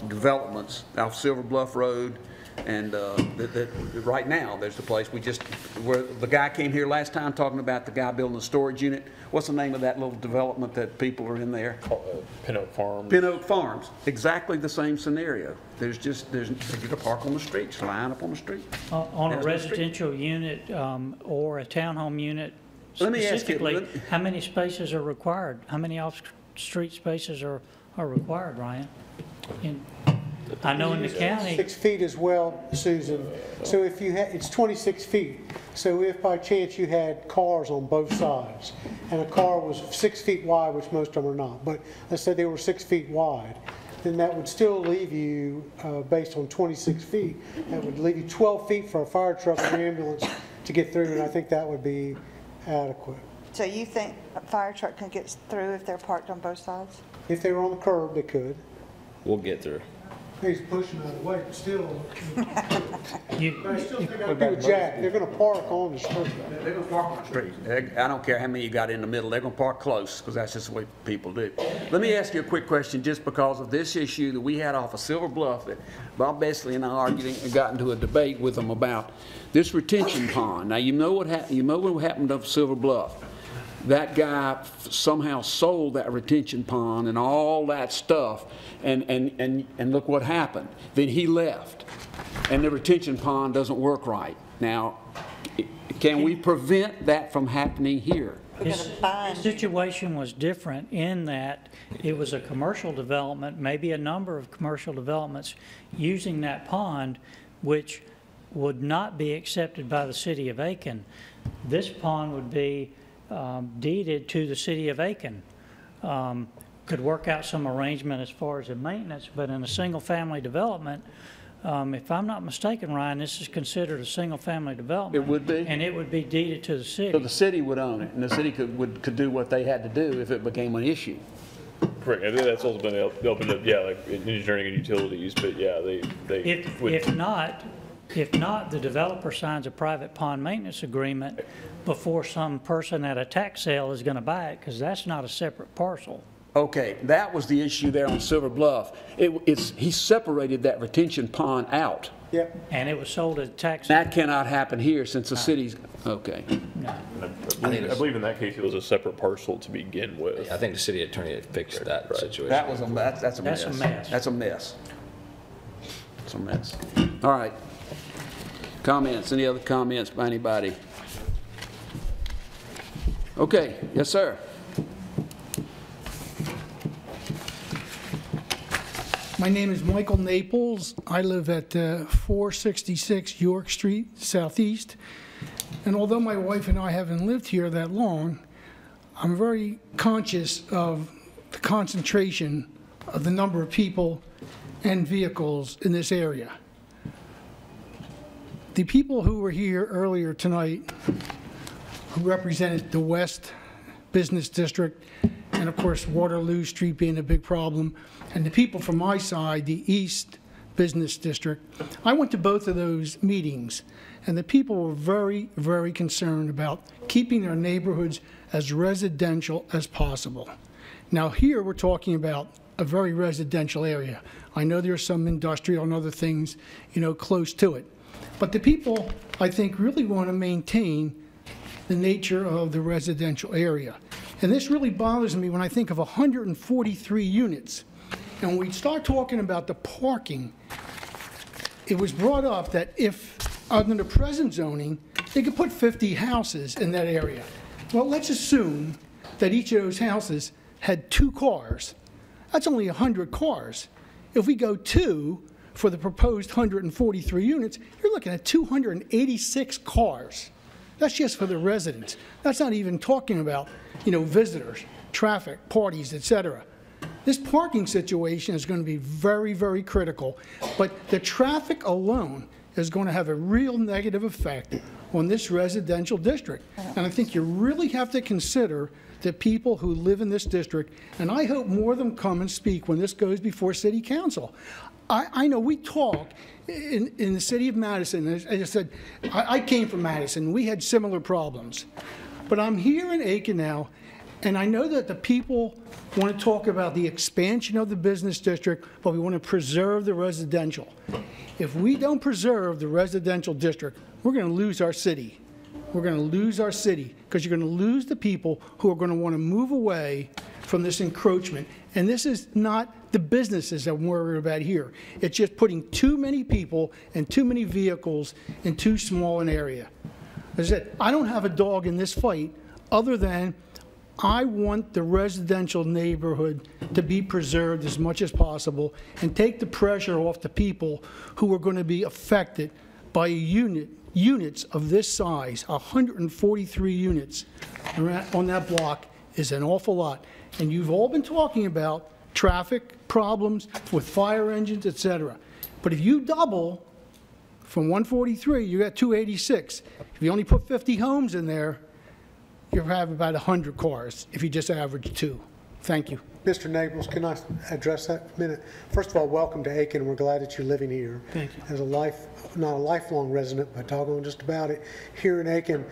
developments off Silver Bluff Road, and right now there's the place where the guy came here last time talking about the guy building a storage unit. What's the name of that little development that people are in there? Pin Oak Farms. Pin Oak Farms. Exactly the same scenario. They get a park on the street, just line up on the street. On a residential unit or a townhome unit, let me ask specifically, how many spaces are required? How many off-street spaces are required, Ryan? I know in the county. 6 feet as well, Susan. So if you had, it's 26 feet. So if by chance you had cars on both sides, and a car was 6 feet wide, which most of them are not, but let's say they were 6 feet wide, then that would still leave you, based on 26 feet, that would leave you 12 feet for a fire truck or ambulance to get through, and I think that would be adequate. So you think a fire truck can get through if they're parked on both sides? If they were on the curb, they could. We'll get through. He's pushing out of the way, but still. But I still think I'd do with Jack. They're going to park on the street. They're going to park on the street. I don't care how many you got in the middle. They're going to park close because that's just the way people do. Let me ask you a quick question just because of this issue that we had off of Silver Bluff that Bob Besley and I got into a debate with them about this retention pond. Now, you know what happened up Silver Bluff. That guy somehow sold that retention pond and all that stuff, and look what happened. Then he left, and the retention pond doesn't work right. Now, can we prevent that from happening here? His situation was different in that it was a commercial development, maybe a number of commercial developments using that pond, which would not be accepted by the city of Aiken. This pond would be deeded to the city of Aiken. Could work out some arrangement as far as the maintenance, but in a single-family development, if I'm not mistaken, Ryan, this is considered a single-family development. It would be? And it would be deeded to the city. So the city would own it, and the city could do what they had to do if it became an issue. Correct. I think that's also been opened up, yeah, like engineering and utilities, but yeah, they would. If not, the developer signs a private pond maintenance agreement before some person at a tax sale is going to buy it, because that's not a separate parcel. Okay, that was the issue there on Silver Bluff. He separated that retention pond out. Yep. And it was sold at a tax. That cannot happen here since the city's, okay. No. I believe in that case it was a separate parcel to begin with. I think the city attorney had fixed that situation. That's a mess. That's a mess. That's a mess. It's a mess. All right. Comments? Any other comments by anybody? Okay. Yes, sir. My name is Michael Naples. I live at 466 York Street, Southeast. And although my wife and I haven't lived here that long, I'm very conscious of the concentration of the number of people and vehicles in this area. The people who were here earlier tonight, who represented the West Business District, and of course Waterloo Street being a big problem, and the people from my side, the East Business District, I went to both of those meetings, and the people were very, very concerned about keeping their neighborhoods as residential as possible. Now here we're talking about a very residential area. I know there's some industrial and other things, close to it. But the people, I think, really want to maintain the nature of the residential area. And this really bothers me when I think of 143 units. And when we start talking about the parking, it was brought up that if, under the present zoning, they could put 50 houses in that area. Well, let's assume that each of those houses had 2 cars. That's only 100 cars. If we go 2 for the proposed 143 units, you're looking at 286 cars. That's just for the residents. That's not even talking about, visitors, traffic, parties, etc. This parking situation is going to be very, very critical, but the traffic alone is going to have a real negative effect on this residential district. And I think you really have to consider the people who live in this district, and I hope more of them come and speak when this goes before City Council. I know we talk in the city of Madison. As I said, I came from Madison. We had similar problems. But I'm here in Aiken now, and I know that the people want to talk about the expansion of the business district, but we want to preserve the residential. If we don't preserve the residential district, we're going to lose our city. We're going to lose our city because you're going to lose the people who are going to want to move away from this encroachment. And this is not the businesses that we're worried about here. It's just putting too many people and too many vehicles in too small an area. As I said, I don't have a dog in this fight other than I want the residential neighborhood to be preserved as much as possible and take the pressure off the people who are going to be affected by units of this size. 143 units on that block is an awful lot. And you've all been talking about traffic problems with fire engines, etc. But if you double from 143, you got 286. If you only put 50 homes in there, you have about 100 cars if you just average 2. Thank you. Mr. Nabels, can I address that for a minute? First of all, welcome to Aiken. We're glad that you're living here. Thank you. As not a lifelong resident, but doggone just about it, here in Aiken.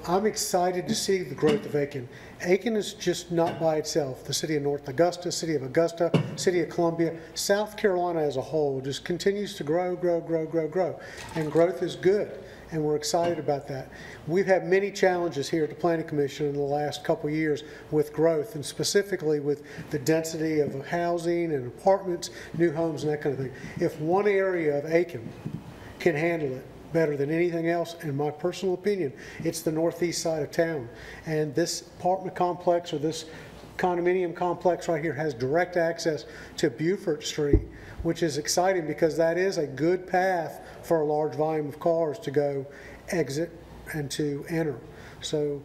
I'm excited to see the growth of Aiken. Aiken is just not by itself. The city of North Augusta, city of Augusta, city of Columbia, South Carolina as a whole just continues to grow. And growth is good. And we're excited about that. We've had many challenges here at the Planning Commission in the last couple of years with growth, and specifically with the density of housing and apartments, new homes, and that kind of thing. If one area of Aiken can handle it better than anything else, in my personal opinion, it's the northeast side of town. And this apartment complex, or this condominium complex right here, has direct access to Beaufort Street, which is exciting because that is a good path for a large volume of cars to go exit and to enter. So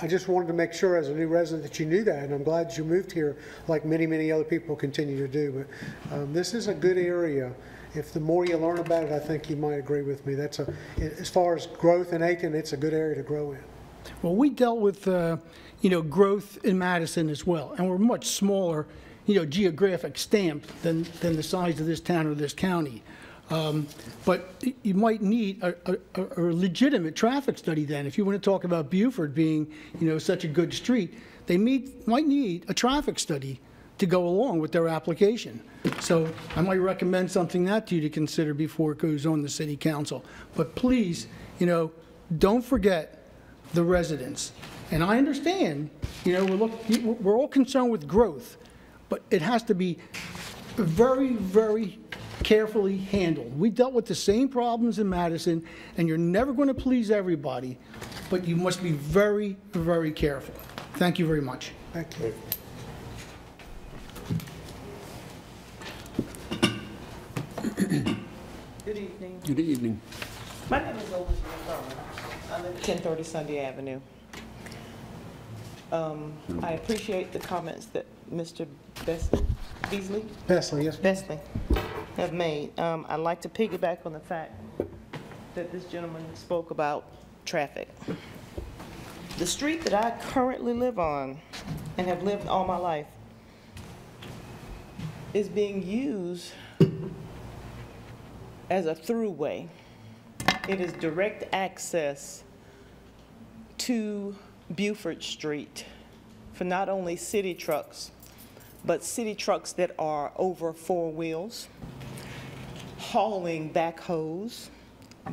I just wanted to make sure as a new resident that you knew that, and I'm glad you moved here like many other people continue to do. But this is a good area. If the more you learn about it, I think you might agree with me. As far as growth in Aiken, it's a good area to grow in. Well, we dealt with growth in Madison as well, and we're much smaller, geographic stamped than the size of this town or this county. But you might need a legitimate traffic study then. If you want to talk about Beaufort being, such a good street, they might need a traffic study to go along with their application. So I might recommend something to you to consider before it goes on the City Council. But please, don't forget the residents. And I understand, we're all concerned with growth, but it has to be very carefully handled. We dealt with the same problems in Madison, and you're never going to please everybody, but you must be very careful. Thank you very much. Thank you. Good evening. Good evening. My name is Elizabeth Thurman. I live at 1030 Sunday Avenue. I appreciate the comments that Mr. Beasley have made. I'd like to piggyback on the fact that this gentleman spoke about traffic. The street that I currently live on and have lived all my life is being used as a throughway. It is direct access to Beaufort Street for not only city trucks, but city trucks that are over 4 wheels, hauling backhoes,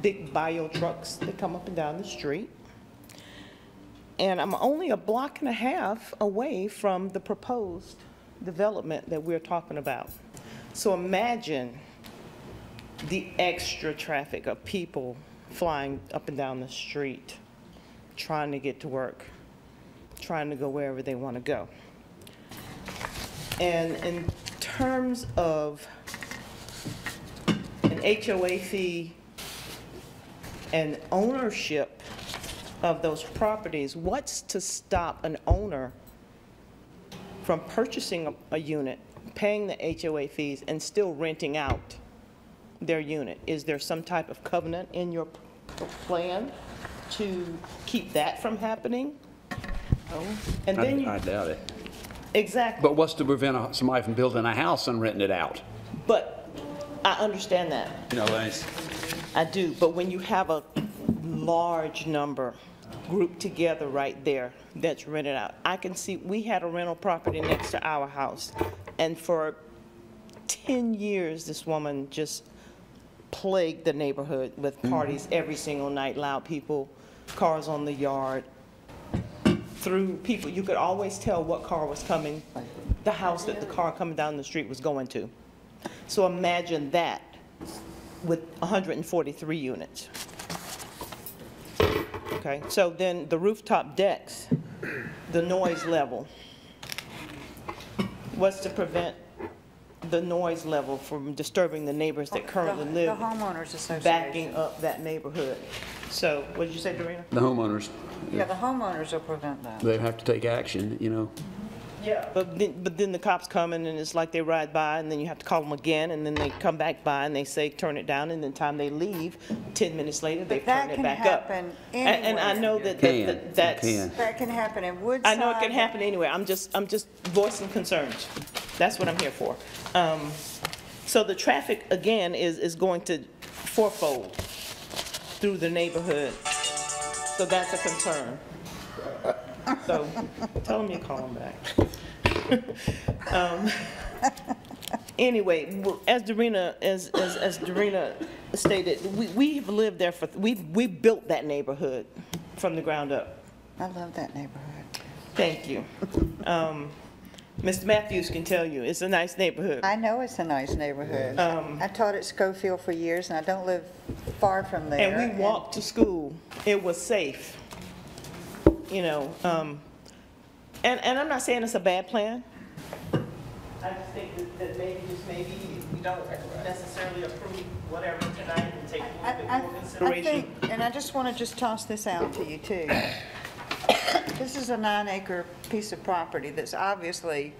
big bio trucks that come up and down the street. And I'm only a block and a half away from the proposed development that we're talking about. So imagine the extra traffic of people flying up and down the street, trying to get to work, trying to go wherever they want to go. And in terms of an HOA fee and ownership of those properties, what's to stop an owner from purchasing a unit, paying the HOA fees, and still renting out their unit? Is there some type of covenant in your plan to keep that from happening? No. And then I doubt it. Exactly. But what's to prevent somebody from building a house and renting it out? But I understand that. You know, Lance. I do, but when you have a large number grouped together right there that's rented out, I can see, we had a rental property next to our house, and for 10 years, this woman just plagued the neighborhood with parties every single night, loud people, cars on the yard. Through people, you could always tell what car was coming, the house that the car coming down the street was going to. So imagine that with 143 units. Okay, so then the rooftop decks, the noise level. What's to prevent the noise level from disturbing the neighbors that currently live? The homeowners association. Backing up that neighborhood. So, what did you say, Dorena? The homeowners. Yeah, the homeowners will prevent that. They have to take action, you know. Yeah. But then the cops come in and it's like they ride by and then you have to call them again and then they come back by and they say turn it down, and then time they leave, 10 minutes later they turn it back up. And I know that that can happen in Woodside. I know it can happen anywhere. I'm just voicing concerns. That's what I'm here for. So the traffic again is going to fourfold through the neighborhood. So that's a concern. So tell them you call them back. Anyway, as Dorena stated, we've lived there we built that neighborhood from the ground up. I love that neighborhood. Thank you. Mr. Matthews can tell you it's a nice neighborhood. I know it's a nice neighborhood. I taught at Schofield for years, and I don't live far from there. And we walked to school. It was safe. You know, and I'm not saying it's a bad plan. I just think that maybe we don't necessarily approve whatever tonight and take a little bit more consideration. And I just want to toss this out to you too. This is a 9-acre piece of property that's obviously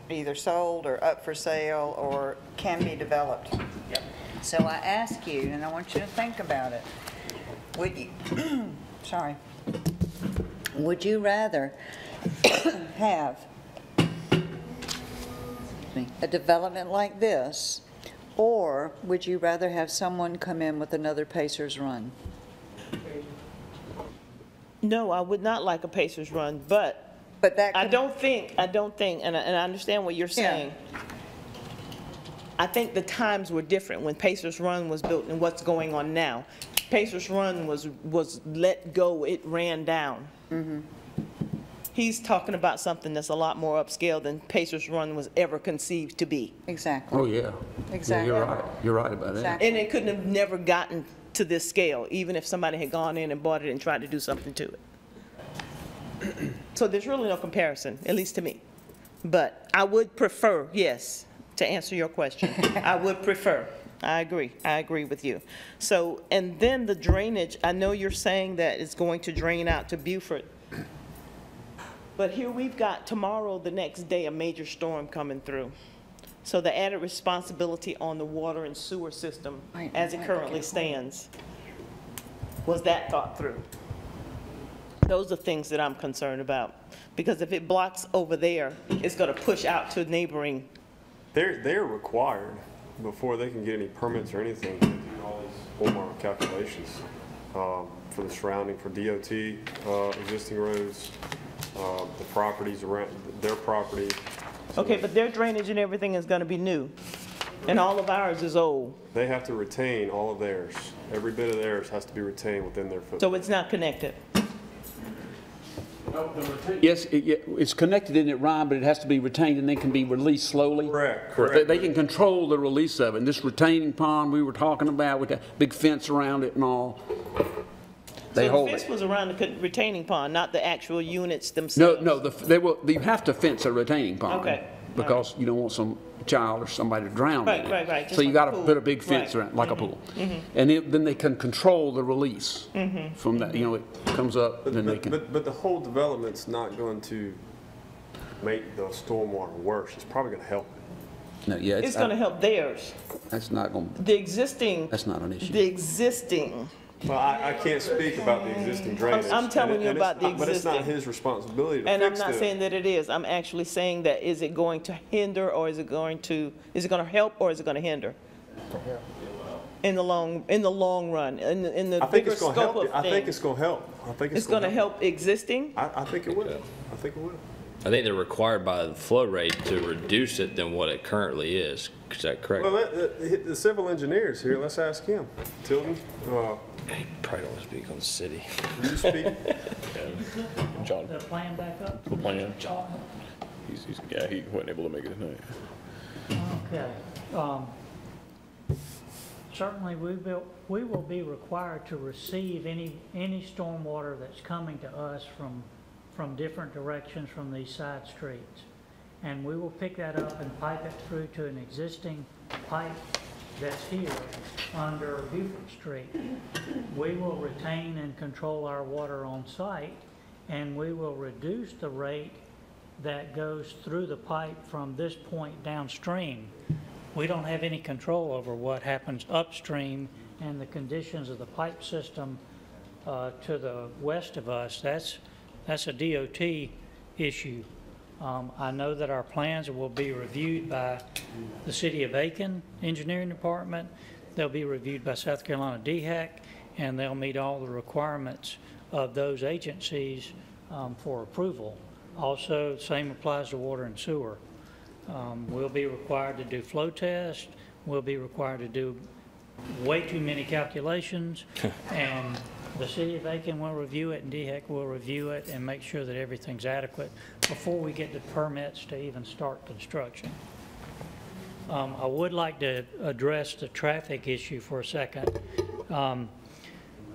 either sold or up for sale or can be developed. Yep. So I ask you, and I want you to think about it. Would you, sorry, would you rather have a development like this, or would you rather have someone come in with another Pacers run? No, I would not like a Pacers run, but that I don't think, and I understand what you're saying. Yeah. I think the times were different when Pacers Run was built and what's going on now. Pacers Run was let go, it ran down. Mm-hmm. He's talking about something that's a lot more upscale than Pacers Run was ever conceived to be. Exactly. Oh, yeah. Exactly. Yeah, you're right. You're right about that. And it couldn't have never gotten to this scale, even if somebody had gone in and bought it and tried to do something to it. So there's really no comparison, at least to me. But I would prefer, yes, to answer your question, I would prefer. I agree with you. So, and then the drainage, I know you're saying that it's going to drain out to Beaufort. But here we've got tomorrow, the next day, a major storm coming through. So the added responsibility on the water and sewer system as it currently stands, was that thought through? Those are things that I'm concerned about. Because if it blocks over there, it's going to push out to neighboring. They're required, before they can get any permits or anything, to do all these hallmark calculations for the surrounding, for DOT, existing roads, the properties around their property. Okay, but their drainage and everything is going to be new, and all of ours is old. They have to retain all of theirs. Every bit of theirs has to be retained within their footprint. So it's not connected? Yes, it's connected in it, Ryan, but it has to be retained and then can be released slowly. Correct. They can control the release of it. And this retaining pond we were talking about with that big fence around it and all, they hold it. So the fence was around the retaining pond, not the actual units themselves? No, you have to fence a retaining pond. Okay. because you don't want some child or somebody to drown in it. Right. So Just you like got a to pool. put a big fence Right. around, like a pool. And then they can control the release from that, you know, it comes up, and then they can. But the whole development's not going to make the stormwater worse. It's probably going to help it. No, yeah, It's going to help theirs. That's not going. The existing. That's not an issue. The existing. Well, I can't speak about the existing drainage. I'm telling you about the But it's not existing. his responsibility to And I'm fix not the- saying that it is. I'm actually saying that is it going to hinder or is it going to help or is it going to hinder? In the long run, in the I think bigger it's going to scope help. of I think things. it's going to help. I think It's going to help existing? I think it will. I think it will. I think they're required by the flow rate to reduce it than what it currently is. Is that correct? Well, the civil engineer's here. Let's ask him. Tilden, He probably don't speak on the city. will you speak? John, The plan back up? the plan. Yeah, he wasn't able to make it tonight. Okay. Certainly, we will be required to receive any stormwater that's coming to us from different directions from these side streets. And we will pick that up and pipe it through to an existing pipe that's here under Beaufort Street. We will retain and control our water on site, and we will reduce the rate that goes through the pipe from this point downstream. We don't have any control over what happens upstream and the conditions of the pipe system to the west of us. That's a DOT issue. I know that our plans will be reviewed by the City of Aiken Engineering Department. They'll be reviewed by South Carolina DHEC, and they'll meet all the requirements of those agencies for approval. Also, same applies to water and sewer. We'll be required to do flow tests. We'll be required to do way too many calculations, and the City of Aiken will review it, and DHEC will review it and make sure that everything's adequate before we get the permits to even start construction. I would like to address the traffic issue for a second.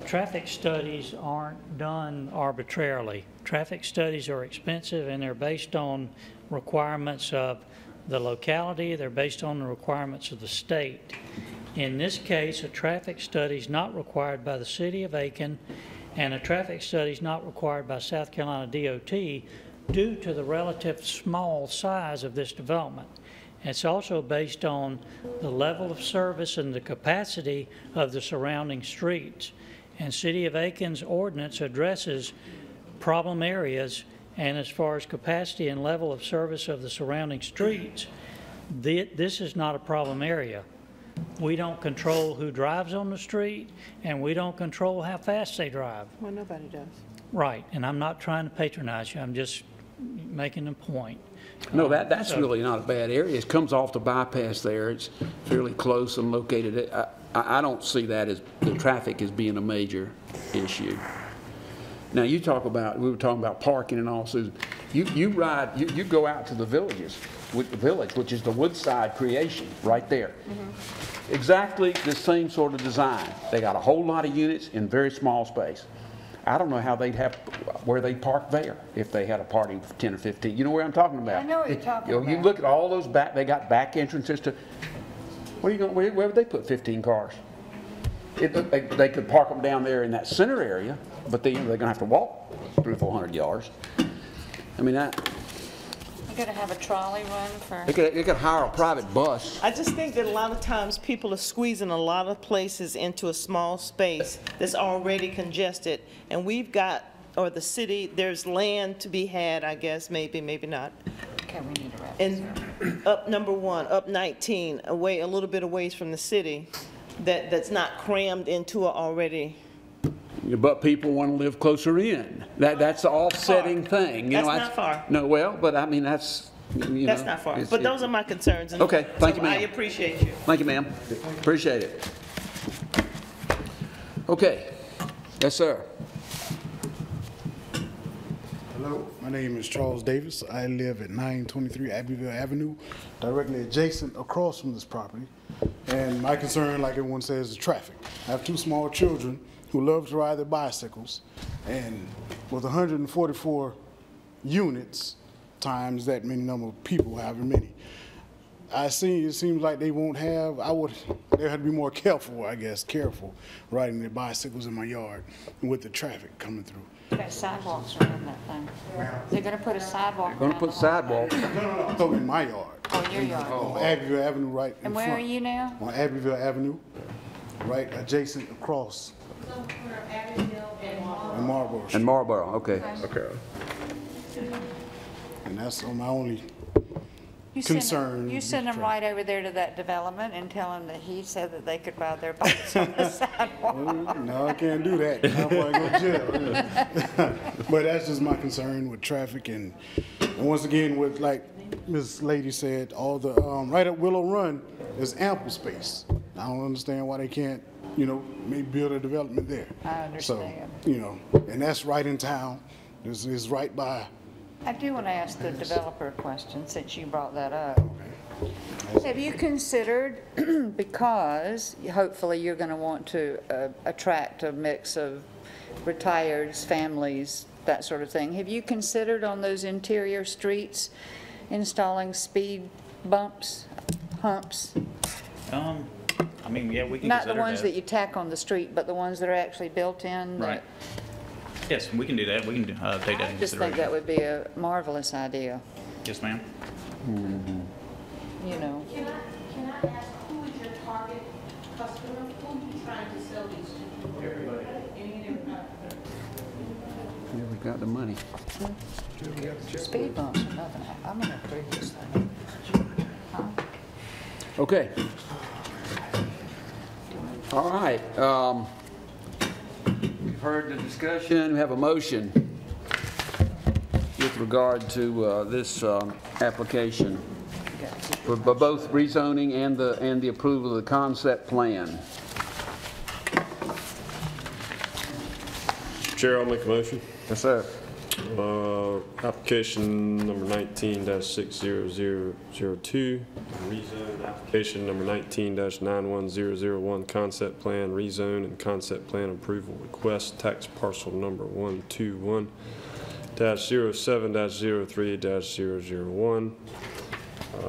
Traffic studies aren't done arbitrarily. Traffic studies are expensive, and they're based on requirements of the locality. They're based on the requirements of the state. In this case, a traffic study is not required by the City of Aiken, and a traffic study is not required by South Carolina DOT due to the relative small size of this development. It's also based on the level of service and the capacity of the surrounding streets. And City of Aiken's ordinance addresses problem areas, and as far as capacity and level of service of the surrounding streets, this is not a problem area. We don't control who drives on the street, and we don't control how fast they drive. Well, nobody does. Right, and I'm not trying to patronize you, I'm just making a point. No, that's So- really not a bad area. It comes off the bypass there. It's fairly close and located. I don't see that as, the traffic as being a major issue. Now, we were talking about parking and all, Susan. You go out to the village, which is the Woodside creation, right there. Exactly the same sort of design. They got a whole lot of units in very small space. I don't know how where they'd park there if they had a party of 10 or 15. You know where I'm talking about? I know what you're talking about. You look at all those they got back entrances to, where would they put 15 cars? They could park them down there in that center area, but they're going to have to walk 300 or 400 yards. I mean, You gotta have a trolley run for. they could hire a private bus. I just think that a lot of times people are squeezing a lot of places into a small space that's already congested, and we've got, or the city, there's land to be had, I guess, maybe not. Okay, we need to wrap this And up number 1, up 19, a little bit away from the city, that's not crammed into a already. But people want to live closer in. That's the offsetting thing. That's not far. No, well, but I mean, that's, That's not far, but those are my concerns. and Okay, thank you, so ma'am. I appreciate you. Thank you, ma'am. Appreciate it. Okay. Yes, sir. Hello, my name is Charles Davis. I live at 923 Abbeville Avenue, directly adjacent across from this property. And my concern, like everyone says, is traffic. I have 2 small children who love to ride their bicycles, and with 144 units, times that many number of people, however many. It seems like they won't have, they had to be more careful, I guess, riding their bicycles in my yard with the traffic coming through. Got sidewalks around that thing. They're gonna put a sidewalk. Going to put sidewalks. No, I'm talking in my yard. Oh, your yard. On Abbeville Avenue, right in And front. where are you now? On Abbeville Avenue, right adjacent across. In Marlboro Street. And Marlboro, okay. Okay. And that's my only You concern. You send them right over there to that development and tell them that he said that they could ride their bikes on the sidewalk. No, I can't do that. I'm going to go to jail. But that's just my concern with traffic and once again, with like Ms. Lady said, all the right at Willow Run, there's ample space. I don't understand why they can't, maybe build a development there. I understand. So, and that's right in town. This is right by. I do want to ask the developer a question since you brought that up. Have you considered, because hopefully you're going to want to attract a mix of retireds, families, that sort of thing, have you considered on those interior streets installing speed bumps, humps? I mean, yeah, we can Not consider the ones that you tack on the street, but the ones that are actually built in? Right. Yes, we can do that. We can take that into I just think consideration. that would be a marvelous idea, Yes, ma'am. you know. Can I ask, who is your target customer? Who are you trying to sell these to? Everybody. Yeah, we got the money. Speed bumps or nothing. I'm gonna approve this thing. Okay. All right. We've heard the discussion. We have a motion with regard to this application for both rezoning and the approval of the concept plan. Chair, I'll make a motion. Yes, sir. Application number 19-60002, rezone application number 19-91001, concept plan rezone and concept plan approval request, tax parcel number 121-07-03-001.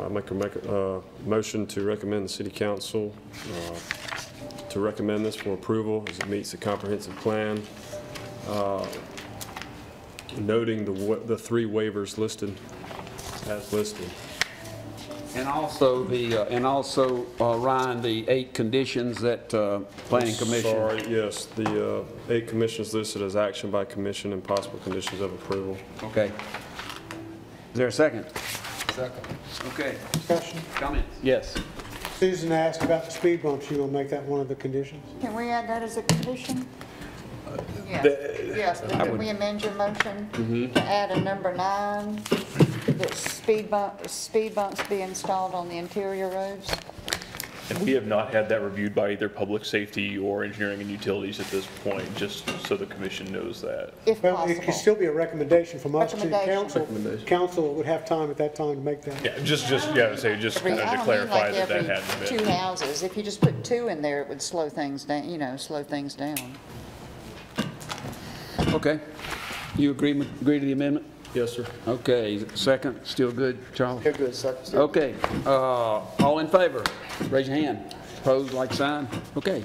Make a motion to recommend the City Council to recommend this for approval as it meets the comprehensive plan. Noting the three waivers listed as listed. And also Ryan, the 8 conditions that Planning Commission. Sorry, yes, the 8 conditions listed as action by commission and possible conditions of approval. Okay. Is there a second? Second. Okay. Discussion? Comments? Yes. Susan asked about the speed bumps. You gonna make that one of the conditions? Can we add that as a condition? Yes, yes, but can we amend your motion to add a number 9, that speed bumps be installed on the interior roads? And we have not had that reviewed by either public safety or engineering and utilities at this point, just so the commission knows that. If Well, it possible. could still be a recommendation from us to the Recommendation. council. Council would have time at that time to make that. Yeah, just kind of I to don't mean clarify like that every hadn't 2 been. houses. If you just put 2 in there, it would slow things down, slow things down. Okay. You agree to the amendment? Yes, sir. Okay. Second, still good, Charlie? You're good, second. Okay. All in favor? Raise your hand. Opposed, like sign? Okay.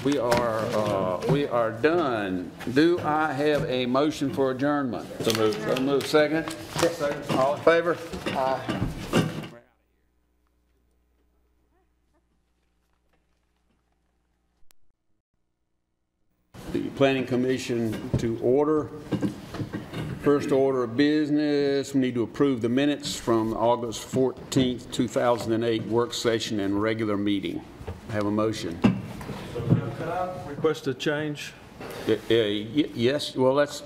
We are done. Do I have a motion for adjournment? So moved. So moved. Second? Second. All in favor? Aye. The Planning Commission to order. First order of business, we need to approve the minutes from August 14th, 2008 work session and regular meeting. I have a motion. Could I request a change? Yes, well, let's